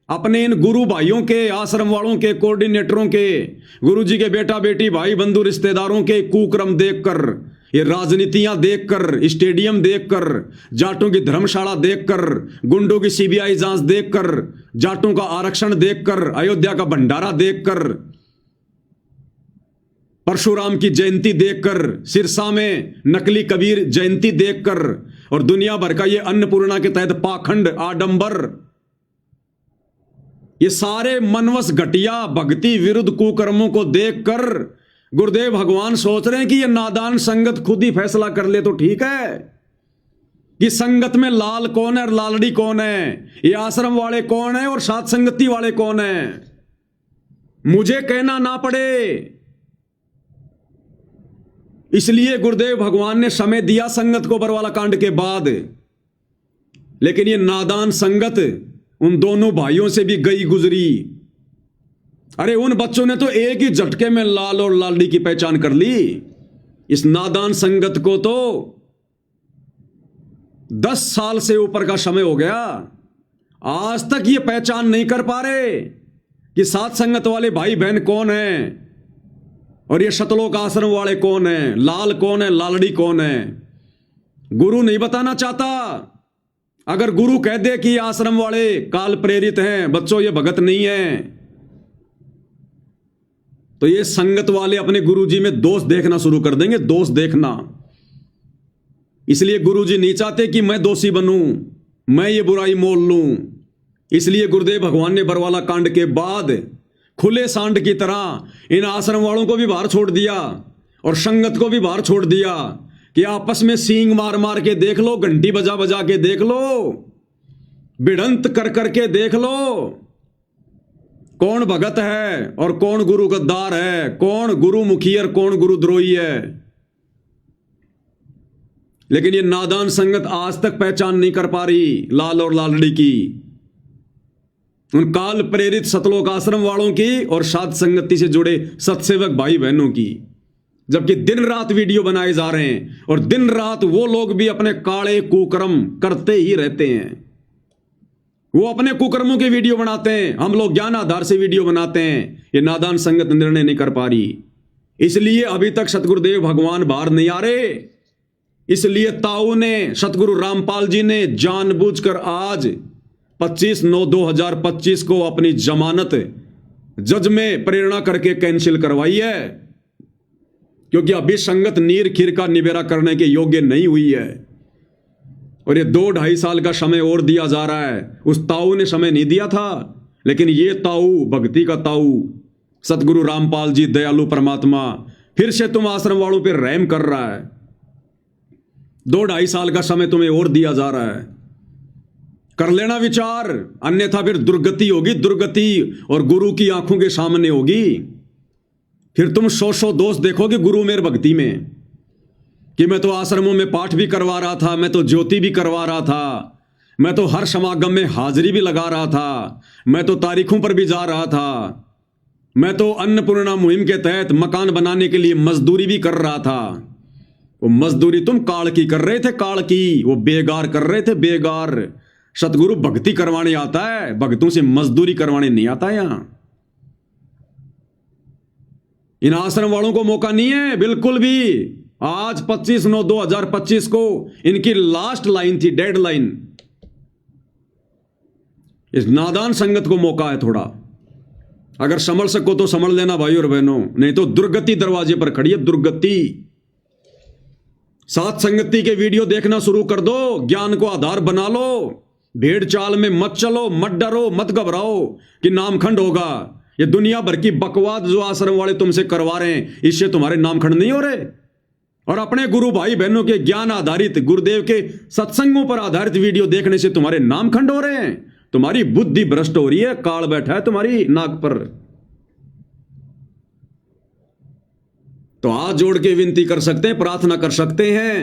अपने इन गुरु भाइयों के, आश्रम वालों के, कोऑर्डिनेटरों के, गुरु जी के बेटा बेटी, भाई बंधु, रिश्तेदारों के कुक्रम देखकर, ये राजनीतियां देखकर, स्टेडियम देखकर, जाटों की धर्मशाला देखकर, गुंडों की सीबीआई जांच देखकर, जाटों का आरक्षण देखकर, अयोध्या का भंडारा देखकर, परशुराम की जयंती देखकर, सिरसा में नकली कबीर जयंती देखकर और दुनिया भर का ये अन्नपूर्णा के तहत पाखंड, आडंबर, ये सारे मनवस घटिया भक्ति विरुद्ध कुकर्मों को देखकर गुरुदेव भगवान सोच रहे हैं कि ये नादान संगत खुद ही फैसला कर ले तो ठीक है कि संगत में लाल कौन है और लालड़ी कौन है, ये आश्रम वाले कौन है और साथ संगति वाले कौन है, मुझे कहना ना पड़े। इसलिए गुरुदेव भगवान ने समय दिया संगत को बरवाला कांड के बाद, लेकिन ये नादान संगत उन दोनों भाइयों से भी गई गुजरी। अरे उन बच्चों ने तो एक ही झटके में लाल और लालड़ी की पहचान कर ली। इस नादान संगत को तो 10 साल से ऊपर का समय हो गया, आज तक ये पहचान नहीं कर पा रहे कि सात संगत वाले भाई बहन कौन है और ये शतलोक आश्रम वाले कौन है, लाल कौन है, लालड़ी कौन है। गुरु नहीं बताना चाहता। अगर गुरु कह दे कि आश्रम वाले काल प्रेरित हैं, बच्चों ये भगत नहीं है, तो ये संगत वाले अपने गुरुजी में दोष देखना शुरू कर देंगे, दोष देखना। इसलिए गुरुजी नहीं चाहते कि मैं दोषी बनूं, मैं ये बुराई मोल लूं। इसलिए गुरुदेव भगवान ने बरवाला कांड के बाद खुले सांड की तरह इन आश्रम वालों को भी बाहर छोड़ दिया और संगत को भी बाहर छोड़ दिया कि आपस में सींग मार मार के देख लो, घंटी बजा बजा के देख लो, भिड़ंत कर करके देख लो, कौन भगत है और कौन गुरु गद्दार है, कौन गुरु मुखी और कौन गुरु द्रोही है। लेकिन ये नादान संगत आज तक पहचान नहीं कर पा रही लाल और लालड़ी की, उन काल प्रेरित सतलोक आश्रम वालों की और साध संगति से जुड़े सत्सेवक भाई बहनों की। जबकि दिन रात वीडियो बनाए जा रहे हैं और दिन रात वो लोग भी अपने काले कुकर्म करते ही रहते हैं। वो अपने कुकर्मों के वीडियो बनाते हैं, हम लोग ज्ञान आधार से वीडियो बनाते हैं। ये नादान संगत निर्णय नहीं कर पा रही, इसलिए अभी तक सतगुरुदेव भगवान बाहर नहीं आ रहे। इसलिए ताऊ ने, सतगुरु रामपाल जी ने जानबूझकर आज 25/9/2025 को अपनी जमानत जज में प्रेरणा करके कैंसिल करवाई है, क्योंकि अभी संगत नीर खीर का निबेरा करने के योग्य नहीं हुई है और ये 2-2.5 साल का समय और दिया जा रहा है। उस ताऊ ने समय नहीं दिया था, लेकिन ये ताऊ, भक्ति का ताऊ सतगुरु रामपाल जी दयालु परमात्मा फिर से तुम आश्रम वालों पर रहम कर रहा है। 2-2.5 साल का समय तुम्हें और दिया जा रहा है, कर लेना विचार, अन्यथा फिर दुर्गति होगी, दुर्गति और गुरु की आंखों के सामने होगी। फिर तुम 100 दोष देखोगे गुरु मेर भक्ति में कि मैं तो आश्रमों में पाठ भी करवा रहा था, मैं तो ज्योति भी करवा रहा था, मैं तो हर समागम में हाजिरी भी लगा रहा था, मैं तो तारीखों पर भी जा रहा था, मैं तो अन्नपूर्णा मुहिम के तहत मकान बनाने के लिए मजदूरी भी कर रहा था। वो मजदूरी तुम काल की कर रहे थे, काल की, वो बेगार कर रहे थे, बेगार। सतगुरु भक्ति करवाने आता है, भक्तों से मजदूरी करवाने नहीं आता। यहां इन आश्रम वालों को मौका नहीं है बिल्कुल भी। आज 25/9/2025 को इनकी लास्ट लाइन थी, डेडलाइन। इस नादान संगत को मौका है थोड़ा, अगर संभल सको तो संभल लेना भाई और बहनों, नहीं तो दुर्गति दरवाजे पर खड़ी है, दुर्गति। सात संगति के वीडियो देखना शुरू कर दो, ज्ञान को आधार बना लो, भेड़ चाल में मत चलो, मत डरो, मत घबराओ कि नामखंड होगा। ये दुनिया भर की बकवाद जो आश्रम वाले तुमसे करवा रहे हैं, इससे तुम्हारे नामखंड नहीं हो रहे। और अपने गुरु भाई बहनों के ज्ञान आधारित, गुरुदेव के सत्संगों पर आधारित वीडियो देखने से तुम्हारे नामखंड हो रहे हैं, तुम्हारी बुद्धि भ्रष्ट हो रही है, काल बैठा है तुम्हारी नाक पर। तो हाथ जोड़ के विनती कर सकते हैं, प्रार्थना कर सकते हैं,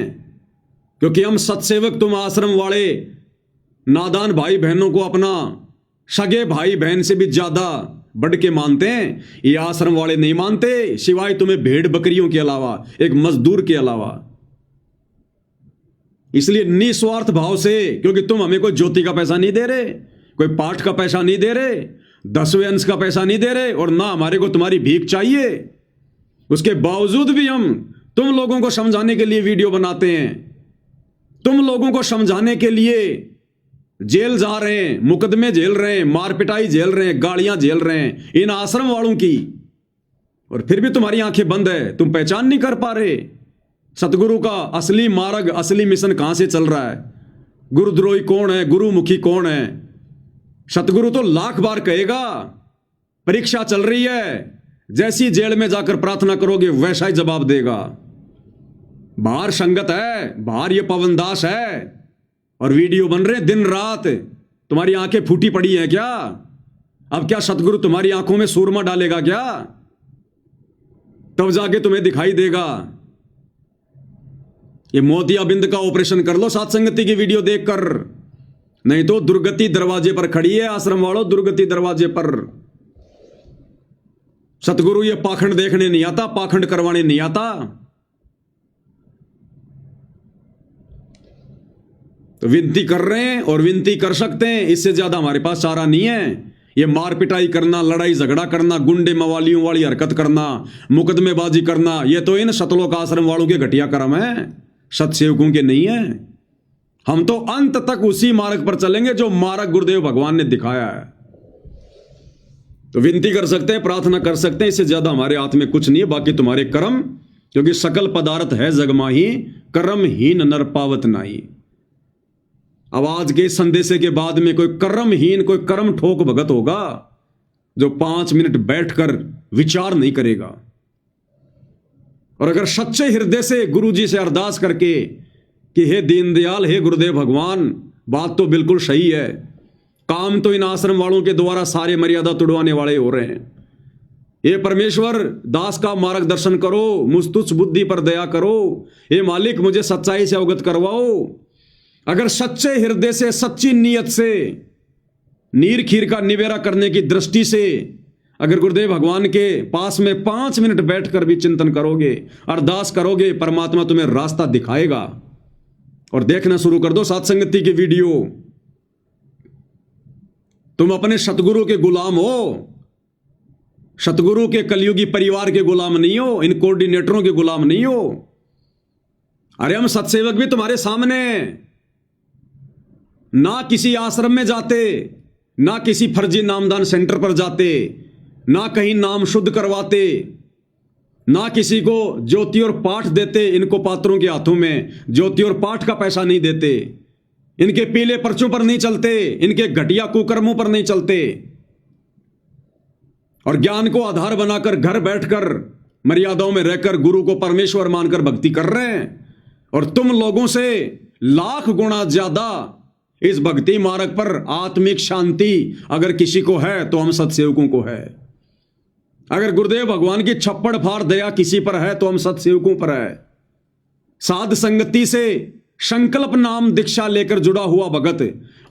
क्योंकि हम सत्सेवक, तुम आश्रम वाले नादान भाई बहनों को अपना सगे भाई बहन से भी ज्यादा बढ़ के मानते हैं। ये आश्रम वाले नहीं मानते, सिवाय तुम्हें भेड़ बकरियों के अलावा, एक मजदूर के अलावा। इसलिए निस्वार्थ भाव से, क्योंकि तुम हमें कोई ज्योति का पैसा नहीं दे रहे, कोई पाठ का पैसा नहीं दे रहे, 10वें अंश का पैसा नहीं दे रहे, और ना हमारे को तुम्हारी भीख चाहिए, उसके बावजूद भी हम तुम लोगों को समझाने के लिए वीडियो बनाते हैं, तुम लोगों को समझाने के लिए जेल जा रहे हैं, मुकदमे झेल रहे हैं, मार पिटाई झेल रहे हैं, गालियां झेल रहे हैं इन आश्रम वालों की, और फिर भी तुम्हारी आंखें बंद है, तुम पहचान नहीं कर पा रहे सतगुरु का असली मार्ग, असली मिशन कहां से चल रहा है। गुरुद्रोही कौन है, गुरुमुखी कौन है। सतगुरु तो लाख बार कहेगा परीक्षा चल रही है, जैसी जेल में जाकर प्रार्थना करोगे वैसा ही जवाब देगा। बाहर संगत है, बाहर ये पवनदास है, और वीडियो बन रहे दिन रात। तुम्हारी आंखें फूटी पड़ी हैं क्या? अब क्या सतगुरु तुम्हारी आंखों में सूरमा डालेगा क्या? तब जाके तुम्हें दिखाई देगा। ये मोतियाबिंद का ऑपरेशन कर लो सात संगति की वीडियो देखकर, नहीं तो दुर्गति दरवाजे पर खड़ी है आश्रम वालों, दुर्गति दरवाजे पर। सतगुरु ये पाखंड देखने नहीं आता, पाखंड करवाने नहीं आता। तो विनती कर रहे हैं और विनती कर सकते हैं, इससे ज्यादा हमारे पास चारा नहीं है। ये मार पिटाई करना, लड़ाई झगड़ा करना, गुंडे मवालियों वाली हरकत करना, मुकदमेबाजी करना, ये तो इन सतलोक आश्रम वालों के घटिया कर्म है, सतसेवकों के नहीं है। हम तो अंत तक उसी मार्ग पर चलेंगे जो मार्ग गुरुदेव भगवान ने दिखाया है। तो विनती कर सकते हैं, प्रार्थना कर सकते हैं, इससे ज्यादा हमारे हाथ में कुछ नहीं है। बाकी तुम्हारे कर्म, क्योंकि सकल पदार्थ है जगमाही, कर्महीन नर पावत नाही। अब आज के संदेशे के बाद में कोई कर्महीन, कोई कर्म ठोक भगत होगा जो 5 मिनट बैठकर विचार नहीं करेगा। और अगर सच्चे हृदय से गुरु जी से अरदास करके कि हे दीनदयाल, हे गुरुदेव भगवान, बात तो बिल्कुल सही है, काम तो इन आश्रम वालों के द्वारा सारे मर्यादा तोड़वाने वाले हो रहे हैं, हे परमेश्वर दास का मार्गदर्शन करो, मुझ तुच्छ बुद्धि पर दया करो, हे मालिक मुझे सच्चाई से अवगत करवाओ। अगर सच्चे हृदय से, सच्ची नीयत से, नीर खीर का निवेरा करने की दृष्टि से अगर गुरुदेव भगवान के पास में 5 मिनट बैठकर भी चिंतन करोगे, अरदास करोगे, परमात्मा तुम्हें रास्ता दिखाएगा। और देखना शुरू कर दो सत्संगति की वीडियो। तुम अपने सतगुरु के गुलाम हो, सतगुरु के कलयुगी परिवार के गुलाम नहीं हो, इन कोऑर्डिनेटरों के गुलाम नहीं हो। अरे हम सत्सेवक भी तुम्हारे सामने, ना किसी आश्रम में जाते, ना किसी फर्जी नामदान सेंटर पर जाते, ना कहीं नाम शुद्ध करवाते, ना किसी को ज्योति और पाठ देते। इनको पात्रों के हाथों में ज्योति और पाठ का पैसा नहीं देते, इनके पीले पर्चों पर नहीं चलते, इनके घटिया कुकर्मों पर नहीं चलते, और ज्ञान को आधार बनाकर घर बैठकर मर्यादाओं में रहकर गुरु को परमेश्वर मानकर भक्ति कर रहे हैं। और तुम लोगों से लाख गुना ज्यादा इस भक्ति मार्ग पर आत्मिक शांति अगर किसी को है तो हम सत्सेवकों को है। अगर गुरुदेव भगवान की छप्पड़ फाड़ दया किसी पर है तो हम सत्सेवकों पर है। साध संगति से संकल्प नाम दीक्षा लेकर जुड़ा हुआ भगत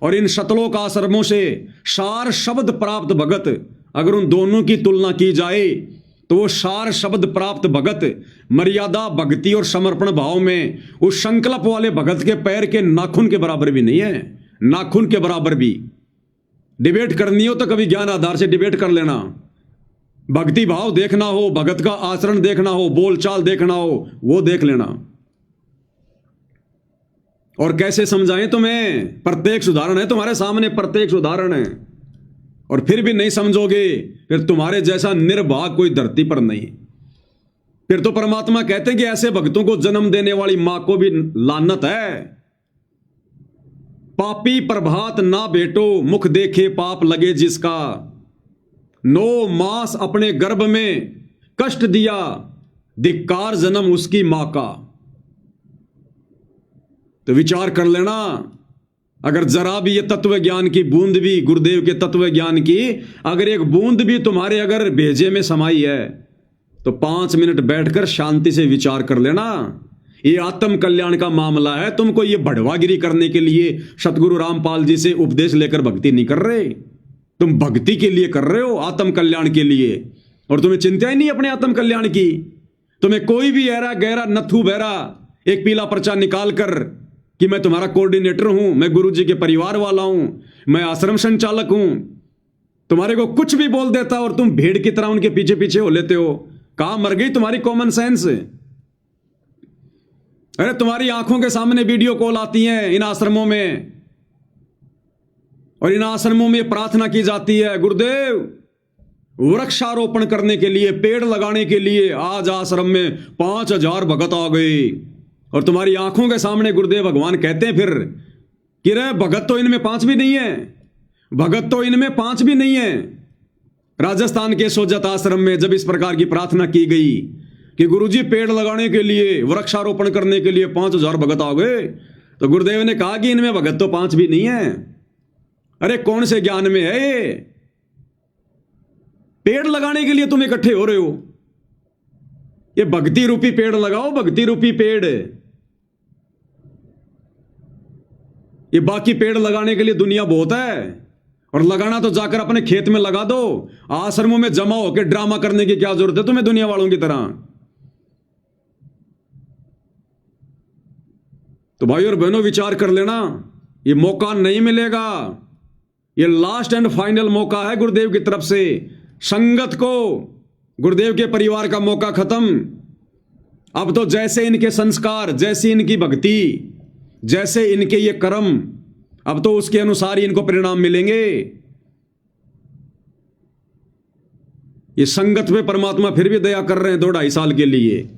और इन सतलोक आश्रमों से सार शब्द प्राप्त भगत, अगर उन दोनों की तुलना की जाए तो वो सार शब्द प्राप्त भगत मर्यादा, भक्ति और समर्पण भाव में उस संकल्प वाले भगत के पैर के नाखून के बराबर भी नहीं है, नाखून के बराबर भी। डिबेट करनी हो तो कभी ज्ञान आधार से डिबेट कर लेना, भक्ति भाव देखना हो, भगत का आचरण देखना हो, बोलचाल देखना हो, वो देख लेना। और कैसे समझाएं तुम्हें, प्रत्येक उदाहरण है तुम्हारे सामने, प्रत्येक उदाहरण है। और फिर भी नहीं समझोगे, फिर तुम्हारे जैसा निर्भाग कोई धरती पर नहीं। फिर तो परमात्मा कहते हैं कि ऐसे भक्तों को जन्म देने वाली मां को भी लानत है। पापी प्रभात ना बेटो, मुख देखे पाप लगे जिसका, 9 मास अपने गर्भ में कष्ट दिया, धिक्कार जन्म उसकी मां का। तो विचार कर लेना, अगर जरा भी ये तत्व ज्ञान की बूंद भी, गुरुदेव के तत्व ज्ञान की अगर एक बूंद भी तुम्हारे अगर भेजे में समाई है तो 5 मिनट बैठकर शांति से विचार कर लेना। ये आत्म कल्याण का मामला है। तुमको ये बढ़वागिरी करने के लिए सतगुरु रामपाल जी से उपदेश लेकर भक्ति नहीं कर रहे, तुम भक्ति के लिए कर रहे हो, आत्म कल्याण के लिए। और तुम्हें चिंता ही नहीं अपने आत्म कल्याण की। तुम्हें कोई भी ऐरा गहरा नथु बहरा एक पीला पर्चा निकाल कर कि मैं तुम्हारा कोऑर्डिनेटर हूं, मैं गुरुजी के परिवार वाला हूं, मैं आश्रम संचालक हूं, तुम्हारे को कुछ भी बोल देता और तुम भेड़ की तरह उनके पीछे पीछे हो लेते हो। कहां मर गई तुम्हारी कॉमन सेंस? अरे तुम्हारी आंखों के सामने वीडियो कॉल आती हैं इन आश्रमों में, और इन आश्रमों में प्रार्थना की जाती है, गुरुदेव वृक्षारोपण करने के लिए, पेड़ लगाने के लिए आज आश्रम में 5000 भगत आ गए। और तुम्हारी आंखों के सामने गुरुदेव भगवान कहते हैं फिर कि रे भगत तो इनमें 5 भी नहीं है, भगत तो इनमें 5 भी नहीं है। राजस्थान के सोजत आश्रम में जब इस प्रकार की प्रार्थना की गई कि गुरुजी पेड़ लगाने के लिए, वृक्षारोपण करने के लिए 5000 भगत आ गए, तो गुरुदेव ने कहा कि इनमें भगत तो 5 भी नहीं है। अरे कौन से ज्ञान में है ये? पेड़ लगाने के लिए तुम इकट्ठे हो रहे हो। ये भक्ति रूपी पेड़ लगाओ, भक्ति रूपी पेड़। ये बाकी पेड़ लगाने के लिए दुनिया बहुत है, और लगाना तो जाकर अपने खेत में लगा दो। आश्रमों में जमा होकर ड्रामा करने की क्या जरूरत है तुम्हें दुनिया वालों की तरह? तो भाई और बहनों विचार कर लेना, ये मौका नहीं मिलेगा। ये लास्ट एंड फाइनल मौका है गुरुदेव की तरफ से। संगत को, गुरुदेव के परिवार का मौका खत्म। अब तो जैसे इनके संस्कार, जैसी इनकी भक्ति, जैसे इनके ये कर्म, अब तो उसके अनुसार ही इनको परिणाम मिलेंगे। ये संगत पे परमात्मा फिर भी दया कर रहे हैं 2-2.5 साल के लिए।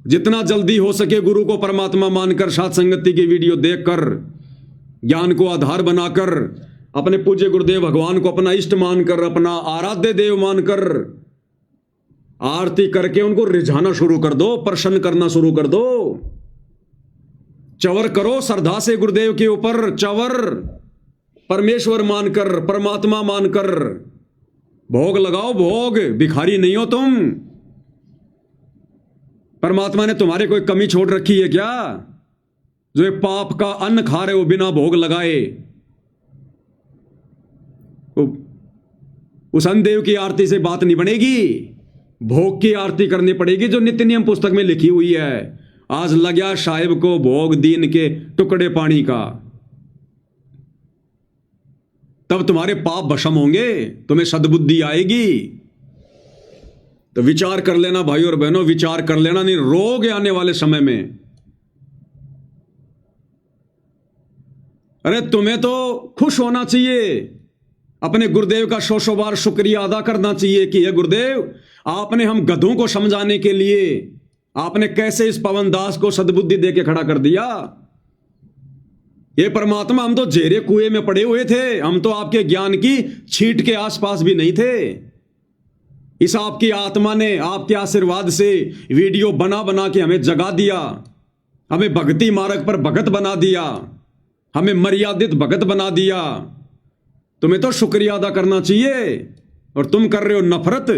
जितना जल्दी हो सके गुरु को परमात्मा मानकर, साथ संगति की वीडियो देखकर, ज्ञान को आधार बनाकर, अपने पूज्य गुरुदेव भगवान को अपना इष्ट मानकर, अपना आराध्य देव मानकर आरती करके उनको रिझाना शुरू कर दो, प्रसन्न करना शुरू कर दो। चवर करो श्रद्धा से गुरुदेव के ऊपर, चवर परमेश्वर मानकर, परमात्मा मानकर भोग लगाओ, भोग। भिखारी नहीं हो तुम। परमात्मा ने तुम्हारे कोई कमी छोड़ रखी है क्या, जो ये पाप का अन्न खा रहे हो बिना भोग लगाए? उस अन्नदेव की आरती से बात नहीं बनेगी, भोग की आरती करनी पड़ेगी जो नित्य नियम पुस्तक में लिखी हुई है। आज लग्या साहिब को भोग दीन के टुकड़े पानी का, तब तुम्हारे पाप भस्म होंगे, तुम्हें सद्बुद्धि आएगी। तो विचार कर लेना भाई और बहनों, विचार कर लेना, नहीं रोग आने वाले समय में। अरे तुम्हें तो खुश होना चाहिए, अपने गुरुदेव का 100 बार शुक्रिया अदा करना चाहिए कि हे गुरुदेव, आपने हम गधों को समझाने के लिए आपने कैसे इस पवन दास को सद्बुद्धि देके खड़ा कर दिया। ये परमात्मा, हम तो जेरे कुएं में पड़े हुए थे, हम तो आपके ज्ञान की छींट के आसपास भी नहीं थे। इस आपकी आत्मा ने आपके आशीर्वाद से वीडियो बना बना के हमें जगा दिया, हमें भक्ति मार्ग पर भगत बना दिया, हमें मर्यादित भगत बना दिया। तुम्हें तो शुक्रिया अदा करना चाहिए, और तुम कर रहे हो नफरत,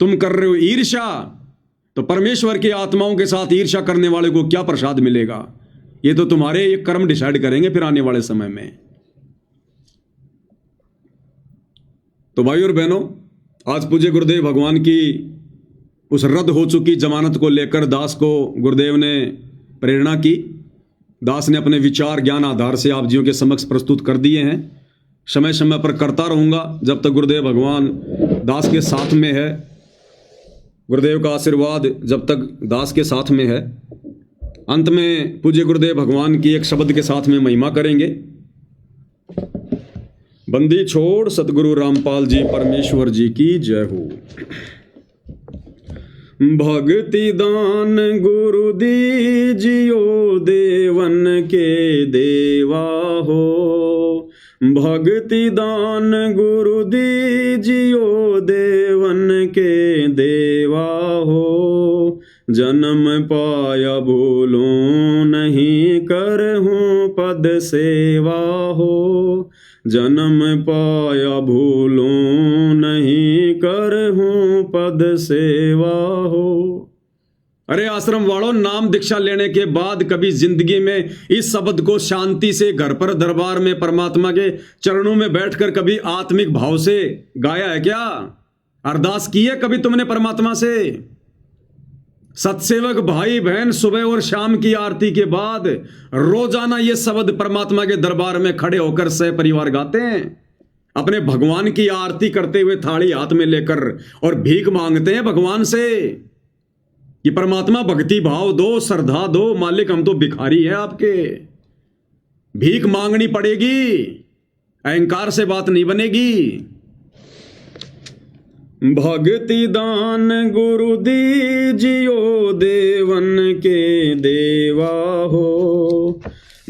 तुम कर रहे हो ईर्ष्या। तो परमेश्वर की आत्माओं के साथ ईर्ष्या करने वाले को क्या प्रसाद मिलेगा? ये तो तुम्हारे ये कर्म डिसाइड करेंगे फिर आने वाले समय में। तो भाई और बहनों, आज पूज्य गुरुदेव भगवान की उस रद्द हो चुकी जमानत को लेकर दास को गुरुदेव ने प्रेरणा की। दास ने अपने विचार ज्ञान आधार से आप जियों के समक्ष प्रस्तुत कर दिए हैं। समय समय पर करता रहूंगा जब तक गुरुदेव भगवान दास के साथ में है, गुरुदेव का आशीर्वाद जब तक दास के साथ में है। अंत में पूज्य गुरुदेव भगवान की एक शब्द के साथ में महिमा करेंगे। बंदी छोड़ सतगुरु रामपाल जी परमेश्वर जी की जय हो। भक्ति दान गुरु दीजियो देवन के देवा हो, भक्ति दान गुरु दीजियो देवन के देवा हो। जन्म पाया भूलो नहीं करहूँ पद सेवा हो, जन्म पाया भूलो नहीं करहूँ पद सेवा हो। अरे आश्रम वालों, नाम दीक्षा लेने के बाद कभी जिंदगी में इस शब्द को शांति से घर पर दरबार में परमात्मा के चरणों में बैठकर कभी आत्मिक भाव से गाया है क्या? अरदास की है कभी तुमने परमात्मा से? सत्सेवक भाई बहन सुबह और शाम की आरती के बाद रोजाना ये शब्द परमात्मा के दरबार में खड़े होकर सह परिवार गाते हैं, अपने भगवान की आरती करते हुए थाली हाथ में लेकर, और भीख मांगते हैं भगवान से कि परमात्मा भक्ति भाव दो, श्रद्धा दो, मालिक हम तो भिखारी हैं आपके। भीख मांगनी पड़ेगी, अहंकार से बात नहीं बनेगी। भक्ति दान गुरु दीजियो देवन के देवा हो,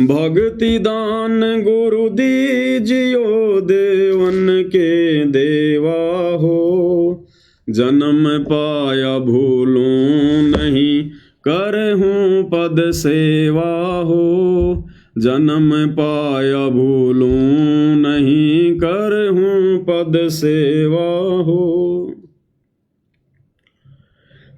भक्ति दान गुरु दीजियो देवन के देवा हो, जन्म पाया भूलूं नहीं करहूं पद सेवा हो, जन्म पाया भूलूं नहीं करहूं पद सेवा हो।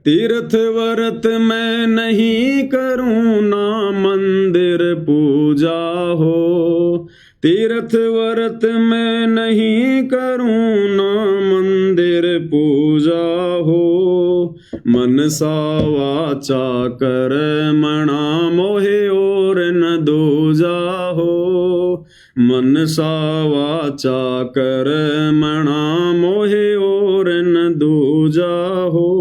तीर्थ व्रत मैं नहीं करूं ना मंदिर पूजा हो, तीर्थ व्रत मैं नहीं करूं ना मंदिर पूजा हो, मनसा वाचा कर्मणा मोहे और न दूजा हो, मनसा वाचा कर्मणा मोहे और न दूजा हो,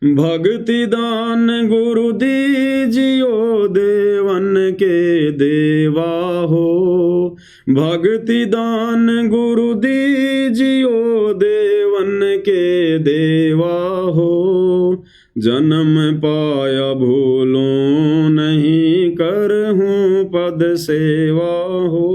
भक्ति दान गुरु दीजियो देवन के देवा हो, भक्ति दान गुरु दीजियो देवन के देवा हो, जन्म पाया भूलों नहीं करहूं पद सेवा हो।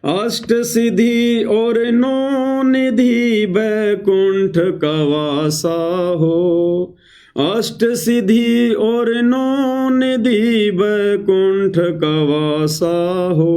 अष्ट सिद्धि और नौ निधि बैकुंठ कवासा हो, अष्ट सिद्धि और नौ निधि बैकुंठ कवासा हो,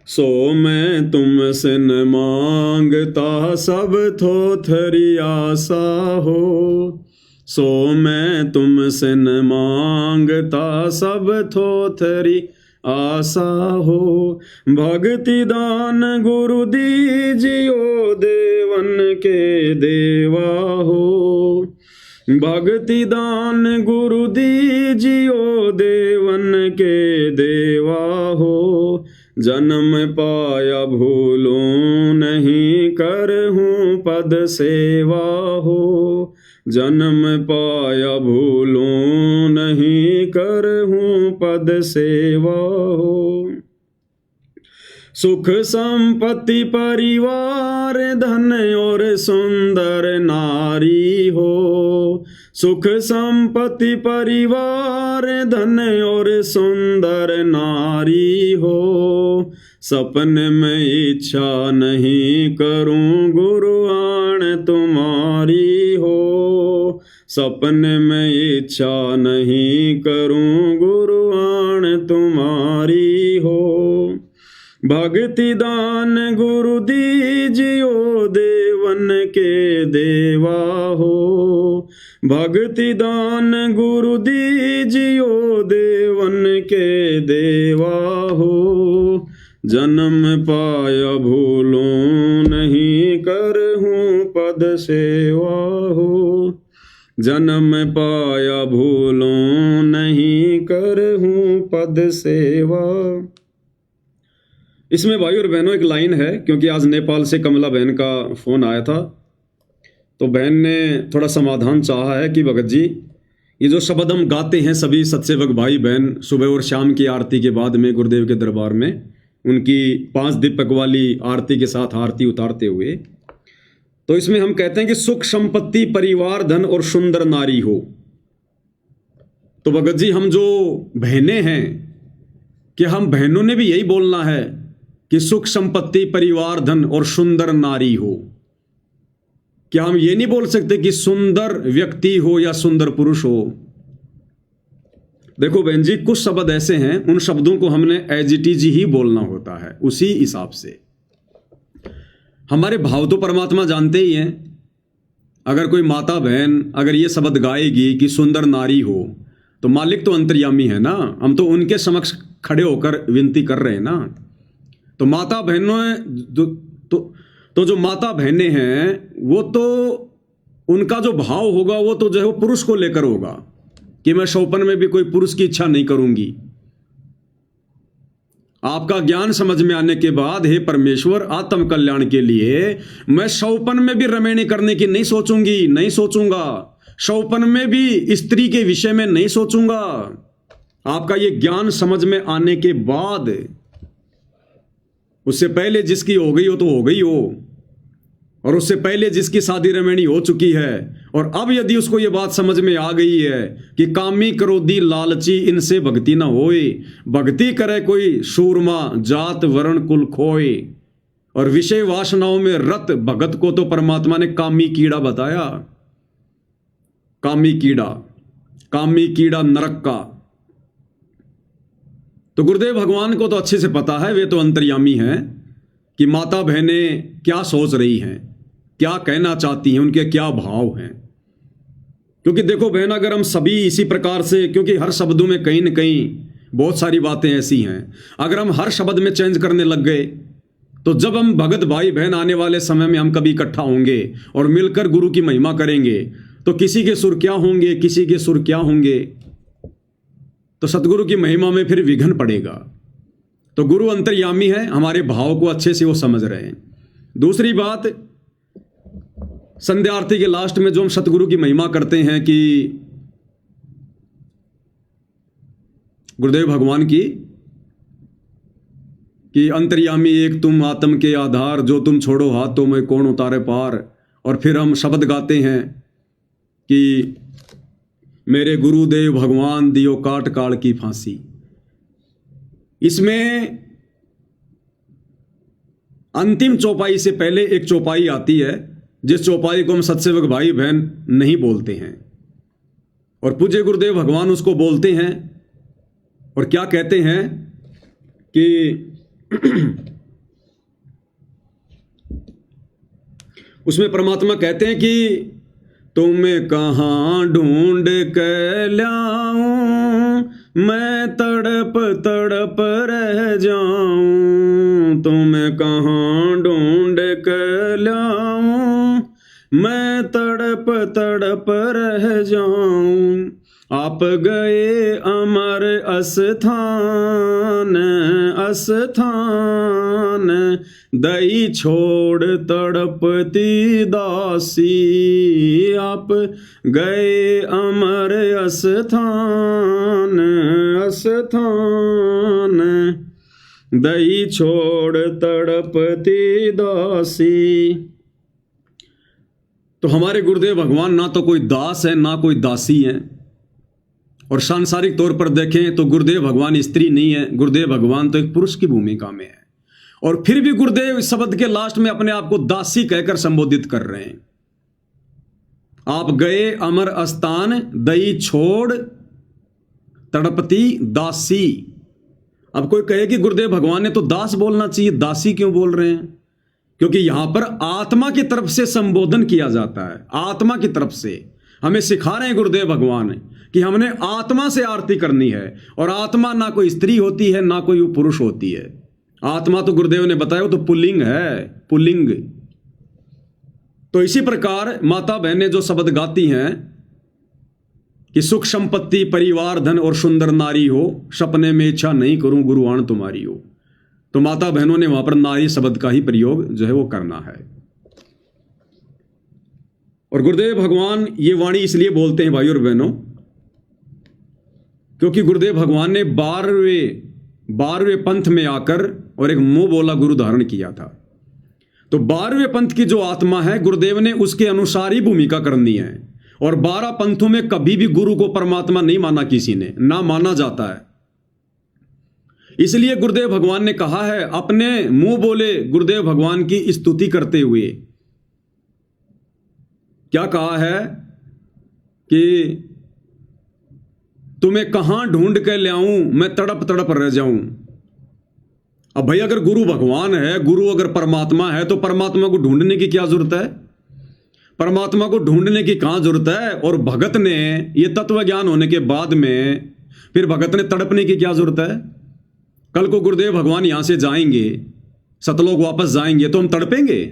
सो मैं तुमसे न मांगता सब थोथरी आशा हो, सो मैं तुमसे न मांगता सब थोथरी आशा हो, भक्ति दान गुरु दीजियो देवन के देवा हो, भक्ति दान गुरु दीजियो देवन के देवा हो, जन्म पाया भूलूं नहीं करहूं पद सेवा हो, जन्म पाया भूलूं नहीं करहूं पद सेवा हो, सुख संपत्ति परिवार धन और सुंदर नारी हो, सुख संपत्ति परिवार धन और सुंदर नारी हो, सपन में इच्छा नहीं करूं गुरु आण तुम्हारी हो, सपन में इच्छा नहीं करूं गुरु आण तुम्हारी हो, भक्ति दान गुरु दीजियो देवन के देवा हो, भक्ति दान गुरु दीजियो देवन के देवा हो, जन्म पाया भूलूं नहीं करहूं पद सेवा हो, जन्म पाया भूलूं नहीं करहूं पद सेवा। इसमें भाई और बहनों एक लाइन है, क्योंकि आज नेपाल से कमला बहन का फोन आया था, तो बहन ने थोड़ा समाधान चाहा है कि भगत जी ये जो शब्द हम गाते हैं सभी सत्सेवक भाई बहन सुबह और शाम की आरती के बाद में गुरुदेव के दरबार में उनकी 5 दीपक वाली आरती के साथ आरती उतारते हुए, तो इसमें हम कहते हैं कि सुख संपत्ति परिवार धन और सुंदर नारी हो। तो भगत जी हम जो बहनें हैं, कि हम बहनों ने भी यही बोलना है कि सुख संपत्ति परिवार धन और सुंदर नारी हो? क्या हम ये नहीं बोल सकते कि सुंदर व्यक्ति हो या सुंदर पुरुष हो? देखो बहन जी, कुछ शब्द ऐसे हैं, उन शब्दों को हमने एज इट इज ही बोलना होता है, उसी हिसाब से। हमारे भाव तो परमात्मा जानते ही हैं अगर कोई माता बहन अगर ये शब्द गाएगी कि सुंदर नारी हो, तो मालिक तो अंतर्यामी है ना, हम तो उनके समक्ष खड़े होकर विनती कर रहे हैं ना। तो माता बहनों तो जो माता बहनें हैं वो तो उनका जो भाव होगा वो तो जो है वो पुरुष को लेकर होगा कि मैं शौपन में भी कोई पुरुष की इच्छा नहीं करूंगी। आपका ज्ञान समझ में आने के बाद हे परमेश्वर आत्म कल्याण के लिए मैं शौपन में भी रमैनी करने की नहीं सोचूंगी, नहीं सोचूंगा, शौपन में भी स्त्री के विषय में नहीं सोचूंगा। आपका ये ज्ञान समझ में आने के बाद, उससे पहले जिसकी हो गई हो तो हो गई हो, और उससे पहले जिसकी शादी रमैनी हो चुकी है, और अब यदि उसको ये बात समझ में आ गई है कि कामी क्रोधी लालची इनसे भक्ति न होए, भक्ति करे कोई शूरमा जात वर्ण कुल खोए, और विषय वासनाओं में रत भगत को तो परमात्मा ने कामी कीड़ा बताया। कामी कीड़ा नरक का। तो गुरुदेव भगवान को तो अच्छे से पता है, वे तो अंतर्यामी हैं कि माता बहनें क्या सोच रही हैं, क्या कहना चाहती हैं, उनके क्या भाव हैं। क्योंकि देखो बहन, अगर हम सभी इसी प्रकार से, क्योंकि हर शब्दों में कहीं न कहीं बहुत सारी बातें ऐसी हैं, अगर हम हर शब्द में चेंज करने लग गए तो जब हम भगत भाई बहन आने वाले समय में हम कभी इकट्ठा होंगे और मिलकर गुरु की महिमा करेंगे, तो किसी के सुर क्या होंगे, किसी के सुर क्या होंगे, तो सतगुरु की महिमा में फिर विघ्न पड़ेगा। तो गुरु अंतर्यामी है, हमारे भाव को अच्छे से वो समझ रहे हैं। दूसरी बात, संध्या आरती के लास्ट में जो हम सतगुरु की महिमा करते हैं कि गुरुदेव भगवान की, कि अंतर्यामी एक तुम आत्म के आधार, जो तुम छोड़ो हाथों में कौन उतारे पार। और फिर हम शब्द गाते हैं कि मेरे गुरुदेव भगवान दियो काट काल की फांसी। इसमें अंतिम चौपाई से पहले एक चौपाई आती है, जिस चौपाई को हम सत्सेवक भाई बहन नहीं बोलते हैं, और पूज्य गुरुदेव भगवान उसको बोलते हैं। और क्या कहते हैं कि उसमें परमात्मा कहते हैं कि तुम्हें कहाँ ढूंढ के लाऊं, मैं तड़प तड़प रह जाऊं। तुम्हें कहाँ ढूंढ के लाऊं, मैं तड़प तड़प रह जाऊं। आप गए अमर अस्थान अस्थान, दई छोड़ तड़पती दासी। आप गए अमर अस्थान अस्थान, दई छोड़ तड़पती दासी। तो हमारे गुरुदेव भगवान ना तो कोई दास है ना कोई दासी है। और सांसारिक तौर पर देखें तो गुरुदेव भगवान स्त्री नहीं है, गुरुदेव भगवान तो एक पुरुष की भूमिका में है। और फिर भी गुरुदेव इस शब्द के लास्ट में अपने आप को दासी कहकर संबोधित कर रहे हैं। आप गए अमर स्थान, दई छोड़ तड़पती दासी। अब कोई कहे कि गुरुदेव भगवान ने तो दास बोलना चाहिए, दासी क्यों बोल रहे हैं? क्योंकि यहां पर आत्मा की तरफ से संबोधन किया जाता है। आत्मा की तरफ से हमें सिखा रहे हैं गुरुदेव भगवान कि हमने आत्मा से आरती करनी है। और आत्मा ना कोई स्त्री होती है ना कोई पुरुष होती है। आत्मा तो गुरुदेव ने बताया वो तो पुल्लिंग है, पुल्लिंग। तो इसी प्रकार माता बहनें जो शब्द गाती हैं कि सुख संपत्ति परिवार धन और सुंदर नारी हो, सपने में इच्छा नहीं करूं गुरुआन तुम्हारी हो, तो माता बहनों ने वहां पर नारी शब्द का ही प्रयोग जो है वो करना है। और गुरुदेव भगवान ये वाणी इसलिए बोलते हैं भाई और बहनों, क्योंकि गुरुदेव भगवान ने 12वें पंथ में आकर और एक मुंह बोला गुरु धारण किया था। तो 12वें पंथ की जो आत्मा है, गुरुदेव ने उसके अनुसार ही भूमिका करनी है। और 12 पंथों में कभी भी गुरु को परमात्मा नहीं माना, किसी ने ना माना जाता है। इसलिए गुरुदेव भगवान ने कहा है, अपने मुंह बोले गुरुदेव भगवान की स्तुति करते हुए, क्या कहा है कि तुम्हें कहां ढूंढ के ले आऊं, मैं तड़प तड़प रह जाऊं। अब भाई अगर गुरु भगवान है, गुरु अगर परमात्मा है, तो परमात्मा को ढूंढने की क्या जरूरत है? परमात्मा को ढूंढने की कहां जरूरत है? और भगत ने ये तत्व ज्ञान होने के बाद में फिर भगत ने तड़पने की क्या जरूरत है? कल को गुरुदेव भगवान यहां से जाएंगे, सतलोक वापस जाएंगे, तो हम तड़पेंगे?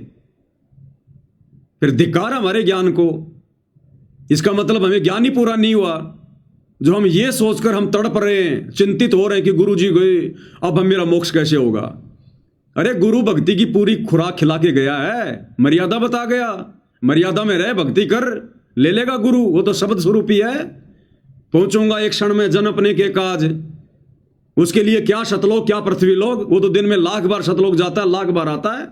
फिर धिक्कार हमारे ज्ञान को। इसका मतलब हमें ज्ञान ही पूरा नहीं हुआ जो हम ये सोचकर हम तड़प रहे हैं, चिंतित हो रहे हैं कि गुरु जी गए, अब हम मेरा मोक्ष कैसे होगा। अरे गुरु भक्ति की पूरी खुराक खिला के गया है, मर्यादा बता गया, मर्यादा में रह भक्ति कर, ले लेगा गुरु। वो तो शब्द स्वरूप ही है। पहुंचूंगा एक क्षण में जन अपने के काज, उसके लिए क्या शतलोक क्या पृथ्वी लोक। वो तो दिन में 1,00,000 बार शतलोक जाता है, 1,00,000 बार आता है।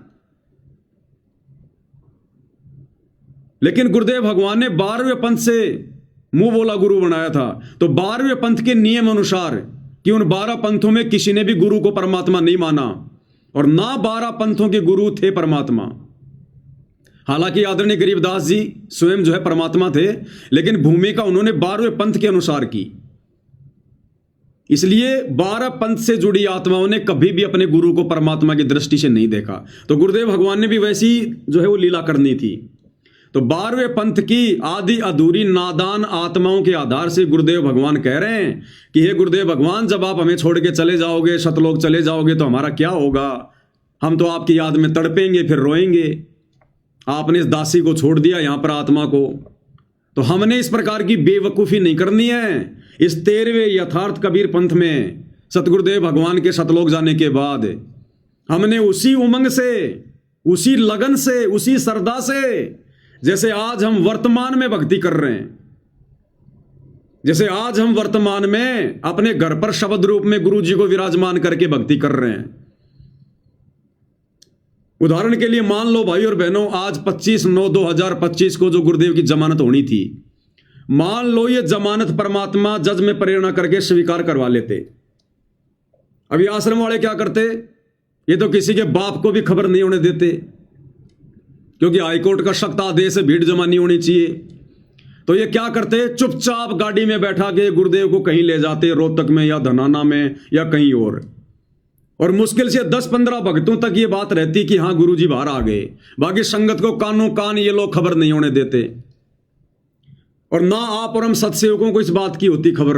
लेकिन गुरुदेव भगवान ने 12वें पंथ से मुंह बोला गुरु बनाया था। तो 12वें पंथ के नियम अनुसार कि उन 12 पंथों में किसी ने भी गुरु को परमात्मा नहीं माना और ना 12 पंथों के गुरु थे परमात्मा। हालांकि आदरणीय गरीबदास जी स्वयं जो है परमात्मा थे, लेकिन भूमिका उन्होंने 12वें पंथ के अनुसार की। इसलिए 12 पंथ से जुड़ी आत्माओं ने कभी भी अपने गुरु को परमात्मा की दृष्टि से नहीं देखा। तो गुरुदेव भगवान ने भी वैसी जो है वो लीला करनी थी। तो 12वें पंथ की आदि अधूरी नादान आत्माओं के आधार से गुरुदेव भगवान कह रहे हैं कि हे गुरुदेव भगवान, जब आप हमें छोड़ के चले जाओगे, शतलोक चले जाओगे, तो हमारा क्या होगा? हम तो आपकी याद में तड़पेंगे, फिर रोएंगे। आपने इस दासी को छोड़ दिया यहां पर, आत्मा को। तो हमने इस प्रकार की बेवकूफ़ी नहीं करनी है। इस 13वें यथार्थ कबीर पंथ में सतगुरुदेव भगवान के शतलोक जाने के बाद हमने उसी उमंग से, उसी लगन से, उसी श्रद्धा से, जैसे आज हम वर्तमान में भक्ति कर रहे हैं, जैसे आज हम वर्तमान में अपने घर पर शब्द रूप में गुरु जी को विराजमान करके भक्ति कर रहे हैं। उदाहरण के लिए मान लो भाई और बहनों, आज 25/9/2025 को जो गुरुदेव की जमानत होनी थी, मान लो ये जमानत परमात्मा जज में प्रेरणा करके स्वीकार करवा लेते। अभी आश्रम वाले क्या करते? ये तो किसी के बाप को भी खबर नहीं होने देते, क्योंकि हाईकोर्ट का सख्त आदेश है, भीड़ जमा नहीं होनी चाहिए। तो ये क्या करते? चुपचाप गाड़ी में बैठा के गुरुदेव को कहीं ले जाते, रोहतक में या धनाना में या कहीं और मुश्किल से 10-15 भक्तों तक ये बात रहती कि हाँ गुरुजी बाहर आ गए। बाकी संगत को कानों कान ये लोग खबर नहीं होने देते, और ना आप और हम सत्सेवकों को इस बात की होती खबर।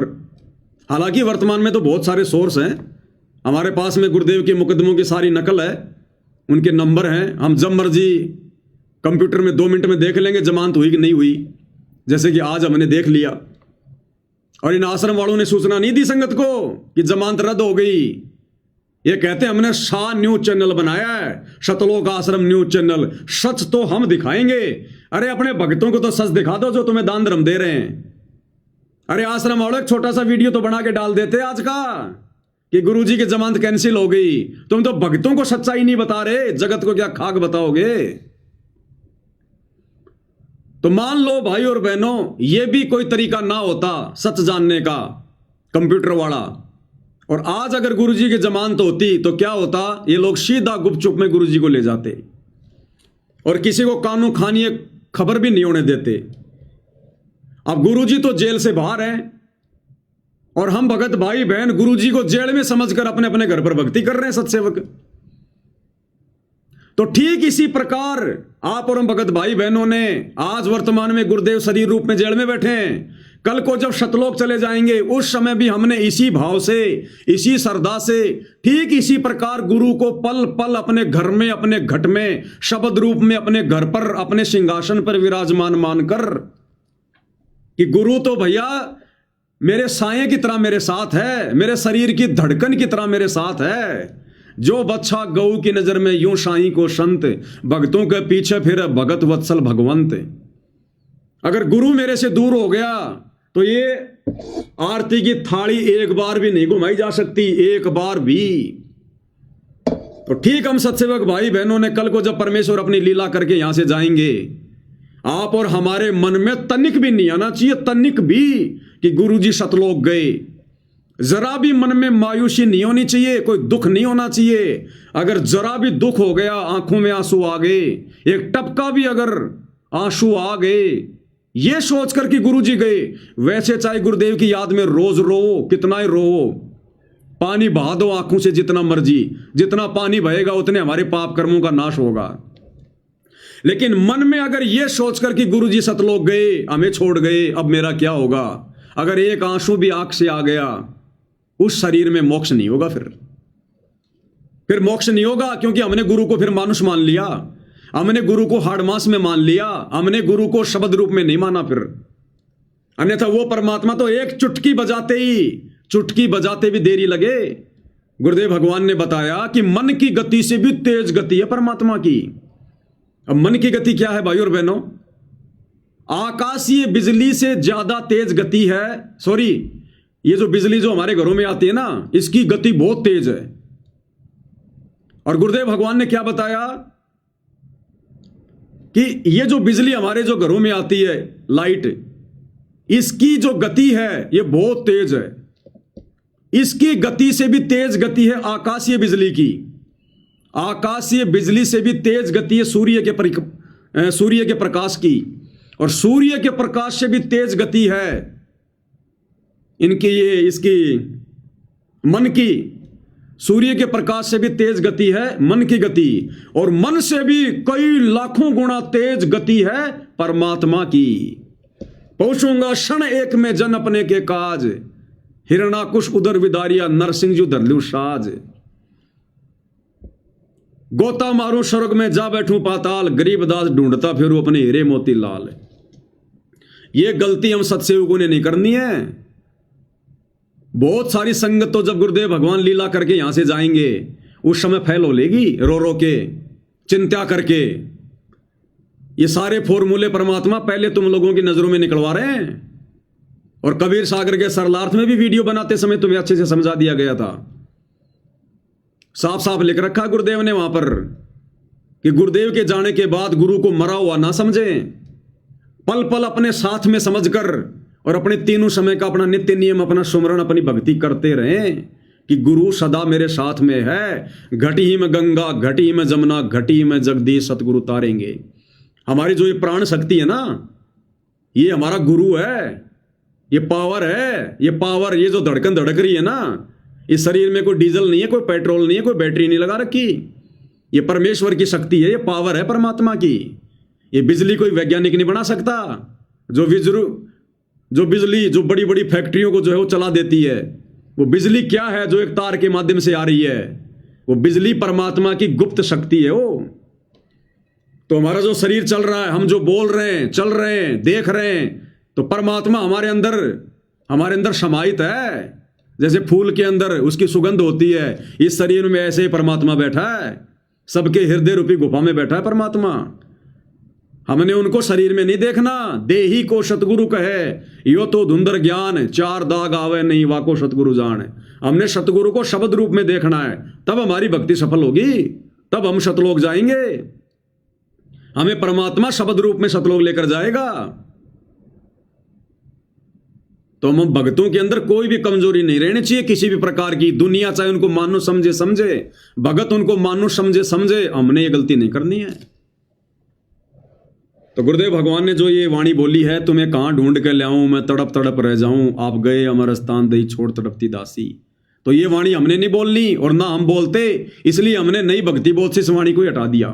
हालांकि वर्तमान में तो बहुत सारे सोर्स हैं हमारे पास में, गुरुदेव के मुकदमों की सारी नकल है, उनके नंबर हैं, हम जब मर्जी कंप्यूटर में 2 मिनट में देख लेंगे जमानत हुई कि नहीं हुई, जैसे कि आज हमने देख लिया। और इन आश्रम वालों ने सूचना नहीं दी संगत को कि जमानत रद्द हो गई। ये कहते हैं हमने शाह न्यूज चैनल बनाया है, शतलोक आश्रम न्यूज चैनल, सच तो हम दिखाएंगे। अरे अपने भक्तों को तो सच दिखा दो जो तुम्हें दान धर्म दे रहे हैं। अरे आश्रम वालों एक छोटा सा वीडियो तो बना के डाल देते आज का कि गुरुजी की जमानत कैंसिल हो गई। तुम तो भक्तों को सच्चाई नहीं बता रहे, जगत को क्या खाक बताओगे? तो मान लो भाई और बहनों, यह भी कोई तरीका ना होता सच जानने का कंप्यूटर वाला, और आज अगर गुरुजी की जमानत होती तो क्या होता? ये लोग सीधा गुपचुप में गुरुजी को ले जाते और किसी को कानून खानी खबर भी नहीं होने देते। अब गुरुजी तो जेल से बाहर हैं और हम भगत भाई बहन गुरुजी को जेल में समझकर अपने अपने घर पर भक्ति कर रहे हैं, सत्सेवक। तो ठीक इसी प्रकार आप और हम भगत भाई बहनों ने आज वर्तमान में गुरुदेव शरीर रूप में जेल में बैठे हैं, कल को जब शतलोक चले जाएंगे उस समय भी हमने इसी भाव से, इसी श्रद्धा से, ठीक इसी प्रकार गुरु को पल पल अपने घर में, अपने घट में, शब्द रूप में अपने घर पर, अपने सिंहासन पर विराजमान मानकर कि गुरु तो भैया मेरे साये की तरह मेरे साथ है, मेरे शरीर की धड़कन की तरह मेरे साथ है। जो बच्चा गऊ की नजर में यूं साईं को संत, भक्तों के पीछे फिर भगत वत्सल भगवंत। अगर गुरु मेरे से दूर हो गया तो ये आरती की थाली एक बार भी नहीं घुमाई जा सकती, एक बार भी। तो ठीक हम सत्सेवक भाई बहनों ने कल को जब परमेश्वर अपनी लीला करके यहां से जाएंगे, आप और हमारे मन में तनिक भी नहीं आना चाहिए, तनिक भी, कि गुरुजी शतलोक गए। जरा भी मन में मायूसी नहीं होनी चाहिए, कोई दुख नहीं होना चाहिए। अगर जरा भी दुख हो गया, आंखों में आंसू आ गए, एक टपका भी अगर आंसू आ गए, ये सोचकर कि गुरुजी गए, वैसे चाहे गुरुदेव की याद में रोज रो, कितना ही रो, पानी बहा दो आंखों से जितना मर्जी, जितना पानी बहेगा उतने हमारे पाप कर्मों का नाश होगा। लेकिन मन में अगर यह सोचकर कि गुरुजी सतलोक गए, हमें छोड़ गए, अब मेरा क्या होगा, अगर एक आंसू भी आंख से आ गया, उस शरीर में मोक्ष नहीं होगा। फिर मोक्ष नहीं होगा, क्योंकि हमने गुरु को फिर मानुष मान लिया, हमने गुरु को हाड़ मांस में मान लिया, हमने गुरु को शब्द रूप में नहीं माना। फिर अन्यथा वो परमात्मा तो एक चुटकी बजाते भी देरी लगे। गुरुदेव भगवान ने बताया कि मन की गति से भी तेज गति है परमात्मा की। अब मन की गति क्या है भाई और बहनों? आकाशीय बिजली से ज्यादा तेज गति है। सॉरी, ये जो बिजली जो हमारे घरों में आती है ना, इसकी गति बहुत तेज है। और गुरुदेव भगवान ने क्या बताया कि ये जो बिजली हमारे जो घरों में आती है, लाइट, इसकी जो गति है ये बहुत तेज है। इसकी गति से भी तेज गति है आकाशीय बिजली की। आकाशीय बिजली से भी तेज गति है सूर्य के प्रकाश की, और सूर्य के प्रकाश से भी तेज गति है इसकी मन की। सूर्य के प्रकाश से भी तेज गति है मन की गति, और मन से भी कई लाखों गुना तेज गति है परमात्मा की। पहुंचूंगा क्षण एक में जन अपने के काज, हिरणाकुश उदर विदारिया नरसिंह जी धरलू साज। गोता मारू स्वर्ग में जा बैठूं पाताल, गरीबदास ढूंढता फिरू अपने हीरे मोती लाल। ये गलती हम सत्सेवकों ने नहीं करनी है। बहुत सारी संगत तो जब गुरुदेव भगवान लीला करके यहां से जाएंगे, उस समय फैल हो लेगी रो रो के, चिंता करके। ये सारे फॉर्मूले परमात्मा पहले तुम लोगों की नजरों में निकलवा रहे हैं। और कबीर सागर के सरलार्थ में भी वीडियो बनाते समय तुम्हें अच्छे से समझा दिया गया था। साफ साफ लिख रखा गुरुदेव ने वहां पर कि गुरुदेव के जाने के बाद गुरु को मरा हुआ ना समझें, पल पल अपने साथ में समझकर और अपने तीनों समय का अपना नित्य नियम, अपना सुमरण, अपनी भक्ति करते रहें कि गुरु सदा मेरे साथ में है। घटी ही में गंगा, घटी ही में जमुना, घटी ही में जगदीश सतगुरु तारेंगे। हमारी जो ये प्राण शक्ति है ना, ये हमारा गुरु है, ये पावर है। ये पावर, ये जो धड़कन धड़क रही है ना, इस शरीर में कोई डीजल नहीं है, कोई पेट्रोल नहीं है, कोई बैटरी नहीं लगा रखी। ये परमेश्वर की शक्ति है, ये पावर है परमात्मा की। ये बिजली कोई वैज्ञानिक नहीं बना सकता। जो बिजली जो बड़ी बड़ी फैक्ट्रियों को जो है वो चला देती है, वो बिजली क्या है जो एक तार के माध्यम से आ रही है? वो बिजली परमात्मा की गुप्त शक्ति है वो। तो हमारा जो शरीर चल रहा है, हम जो बोल रहे हैं, चल रहे हैं, देख रहे हैं, तो परमात्मा हमारे अंदर समाहित है। जैसे फूल के अंदर उसकी सुगंध होती है, इस शरीर में ऐसे ही परमात्मा बैठा है। सबके हृदय रूपी गुफा में बैठा है परमात्मा। हमने उनको शरीर में नहीं देखना। देही को सतगुरु कहे, यो तो धुंधर ज्ञान, चार दाग आवे नहीं वाको सतगुरु जान। हमने सतगुरु को शब्द रूप में देखना है, तब हमारी भक्ति सफल होगी, तब हम सतलोक जाएंगे। हमें परमात्मा शब्द रूप में सतलोक लेकर जाएगा। तो हम भक्तों के अंदर कोई भी कमजोरी नहीं रहनी चाहिए किसी भी प्रकार की। दुनिया चाहे उनको मानो समझे, भगत उनको मानो समझे, हमने ये गलती नहीं करनी है। तो गुरुदेव भगवान ने जो ये वाणी बोली है, तुम्हें कहां ढूंढ के लाऊं, मैं तड़प तड़प रह जाऊं, आप गए अमर स्थान दई छोड़ तड़पती दासी। तो ये वाणी हमने नहीं बोलनी, और ना हम बोलते, इसलिए हमने नई भक्ति बोध से इस वाणी को हटा दिया।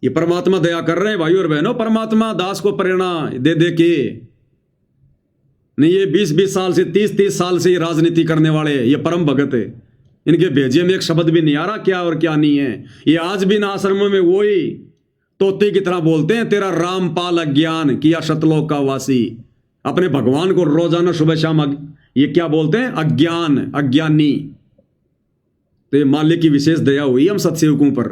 ये परमात्मा दया कर रहे हैं भाई और बहनों। परमात्मा दास को प्रेरणा दे दे के नहीं, ये 20-20 साल से 30-30 साल से राजनीति करने वाले ये परम भगत है, इनके भेजे में एक शब्द भी नहीं आ रहा क्या और क्या नहीं है। ये आज भी ना आश्रमों में वही तोते की तरह बोलते हैं, तेरा रामपाल अज्ञान किया सतलोक का वासी। अपने भगवान को रोजाना सुबह शाम ये क्या बोलते हैं? अज्ञान, अज्ञानी। तो ये मालिक की विशेष दया हुई हम सत्सेवकों पर।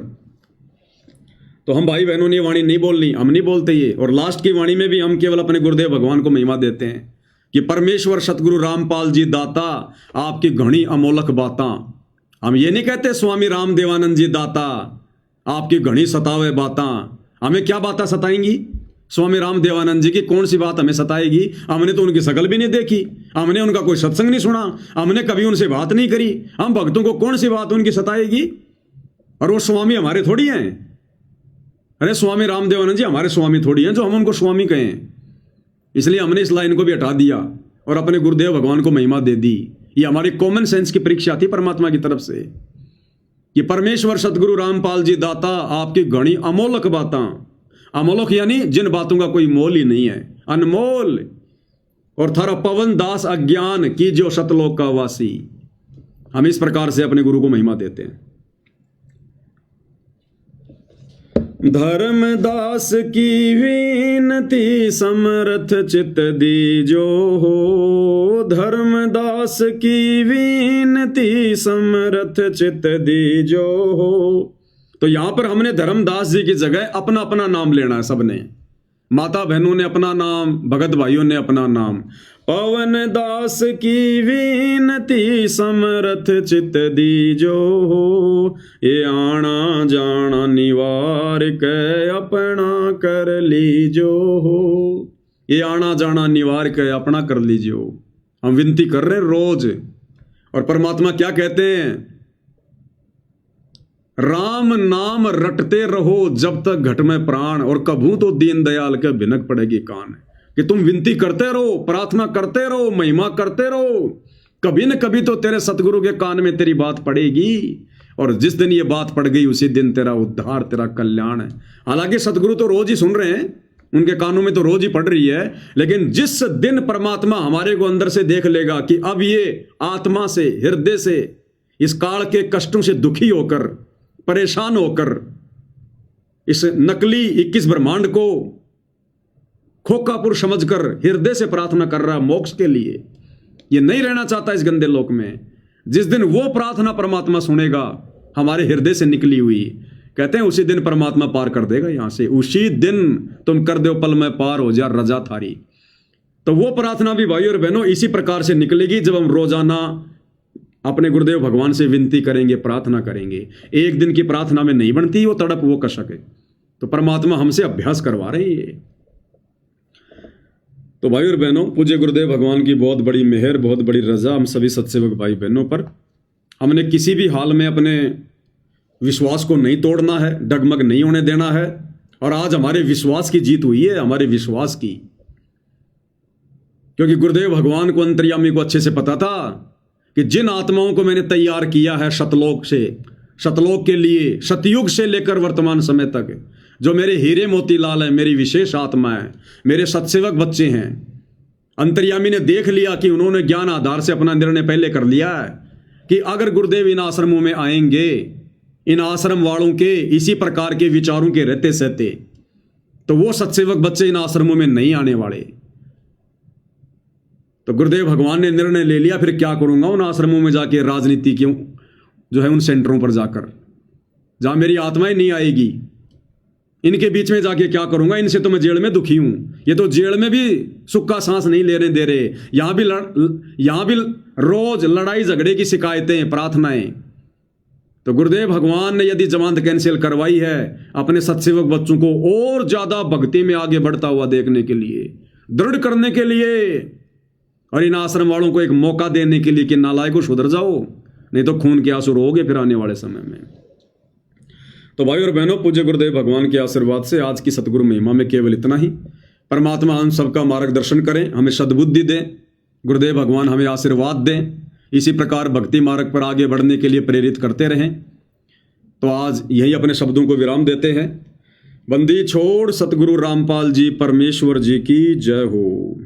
तो हम भाई बहनों ने ये वाणी नहीं बोलनी, हम नहीं बोलते ये। और लास्ट की वाणी में भी हम केवल अपने गुरुदेव भगवान को महिमा देते हैं कि परमेश्वर सतगुरु रामपाल जी दाता, आपकी घनी अमोलक बातां। हम ये नहीं कहते स्वामी राम देवानंद जी दाता, आपकी घनी सतावे बातां। हमें क्या बातें सताएंगी? स्वामी राम देवानंद जी की कौन सी बात हमें सताएगी? हमने तो उनकी शकल भी नहीं देखी, हमने उनका कोई सत्संग नहीं सुना, हमने कभी उनसे बात नहीं करी। हम भक्तों को कौन सी बात उनकी सताएगी? और वो स्वामी हमारे थोड़ी हैं। अरे स्वामी राम देवानंद जी हमारे स्वामी थोड़ी हैं जो हम उनको स्वामी कहें। इसलिए हमने इस लाइन को भी हटा दिया और अपने गुरुदेव भगवान को महिमा दे दी। ये हमारी कॉमन सेंस की परीक्षा थी परमात्मा की तरफ से। कि परमेश्वर सतगुरु रामपाल जी दाता आपकी घणी अमोलक बातां, अमोलक यानी जिन बातों का कोई मोल ही नहीं है, अनमोल, और थारा पवन दास अज्ञान की जो सतलोक का वासी। हम इस प्रकार से अपने गुरु को महिमा देते हैं। धर्मदास की विनती समर्थ चित दीजो हो, धर्मदास की विनती समर्थ चित दीजो हो। तो यहां पर हमने धर्मदास जी की जगह अपना अपना नाम लेना है सबने। माता बहनों ने अपना नाम, भगत भाइयों ने अपना नाम। पवन दास की विनती समरथ चित दीजो हो, ये आना जाना निवार के अपना कर लीजो हो। ये आना जाना निवार के अपना कर लीजियो। हम विनती कर रहे हैं रोज, और परमात्मा क्या कहते हैं? राम नाम रटते रहो जब तक घट में प्राण, और कभू तो दीन दयाल के भिनक पड़ेगी कान। कि तुम विनती करते रहो, प्रार्थना करते रहो, महिमा करते रहो, कभी न कभी तो तेरे सतगुरु के कान में तेरी बात पड़ेगी। और जिस दिन ये बात पड़ गई उसी दिन तेरा उद्धार, तेरा कल्याण है। हालांकि सतगुरु तो रोज ही सुन रहे हैं, उनके कानों में तो रोज ही पड़ रही है, लेकिन जिस दिन परमात्मा हमारे को अंदर से देख लेगा कि अब ये आत्मा से, हृदय से, इस काल के कष्टों से दुखी होकर, परेशान होकर इस नकली 21 ब्रह्मांड को खोखा पुरुष समझकर हृदय से प्रार्थना कर रहा मोक्ष के लिए, ये नहीं रहना चाहता इस गंदे लोक में। जिस दिन वो प्रार्थना परमात्मा सुनेगा हमारे हृदय से निकली हुई, कहते हैं उसी दिन परमात्मा पार कर देगा यहां से। उसी दिन तुम कर दो पल में पार हो जा रजा थारी। तो वो प्रार्थना भी भाइयों और बहनों इसी प्रकार से निकलेगी जब हम रोजाना अपने गुरुदेव भगवान से विनती करेंगे, प्रार्थना करेंगे। एक दिन की प्रार्थना में नहीं बनती वो तड़प, वो कशक है। तो परमात्मा हमसे अभ्यास करवा रहे हैं। तो भाई और बहनों, पूज्य गुरुदेव भगवान की बहुत बड़ी मेहर, बहुत बड़ी रजा हम सभी सत्सेवक भाई बहनों पर। हमने किसी भी हाल में अपने विश्वास को नहीं तोड़ना है, डगमग नहीं होने देना है। और आज हमारे विश्वास की जीत हुई है, हमारे विश्वास की, क्योंकि गुरुदेव भगवान को, अंतर्यामी को अच्छे से पता था कि जिन आत्माओं को मैंने तैयार किया है शतलोक से, शतलोक के लिए, सतयुग से लेकर वर्तमान समय तक, जो मेरे हीरे मोतीलाल है, मेरी विशेष आत्मा है, मेरे सत्सेवक बच्चे हैं, अंतर्यामी ने देख लिया कि उन्होंने ज्ञान आधार से अपना निर्णय पहले कर लिया है कि अगर गुरुदेव इन आश्रमों में आएंगे, इन आश्रम वालों के इसी प्रकार के विचारों के रहते सहते, तो वो सत्सेवक बच्चे इन आश्रमों में नहीं आने वाले। तो गुरुदेव भगवान ने निर्णय ले लिया, फिर क्या करूंगा उन आश्रमों में जाके, राजनीति क्यों जो है उन सेंटरों पर जाकर, जहां मेरी आत्मा ही नहीं आएगी, इनके बीच में जाके क्या करूंगा? इनसे तो मैं जेल में दुखी हूं, ये तो जेल में भी सुख का सांस नहीं लेने दे रहे। यहां भी रोज लड़ाई झगड़े की शिकायतें, प्रार्थनाएं। तो गुरुदेव भगवान ने यदि जमानत कैंसिल करवाई है अपने सत्सेवक बच्चों को और ज्यादा भक्ति में आगे बढ़ता हुआ देखने के लिए, दृढ़ करने के लिए, और इन आश्रम वालों को एक मौका देने के लिए कि नालायकों सुधर जाओ, नहीं तो खून के आंसू रोगे फिर आने वाले समय में। तो भाई और बहनों, पूज्य गुरुदेव भगवान के आशीर्वाद से आज की सतगुरु महिमा में केवल इतना ही। परमात्मा हम सबका मार्गदर्शन करें, हमें सद्बुद्धि दें, गुरुदेव भगवान हमें आशीर्वाद दें, इसी प्रकार भक्ति मार्ग पर आगे बढ़ने के लिए प्रेरित करते रहें। तो आज यही अपने शब्दों को विराम देते हैं। बंदी छोड़ सतगुरु रामपाल जी परमेश्वर जी की जय हो।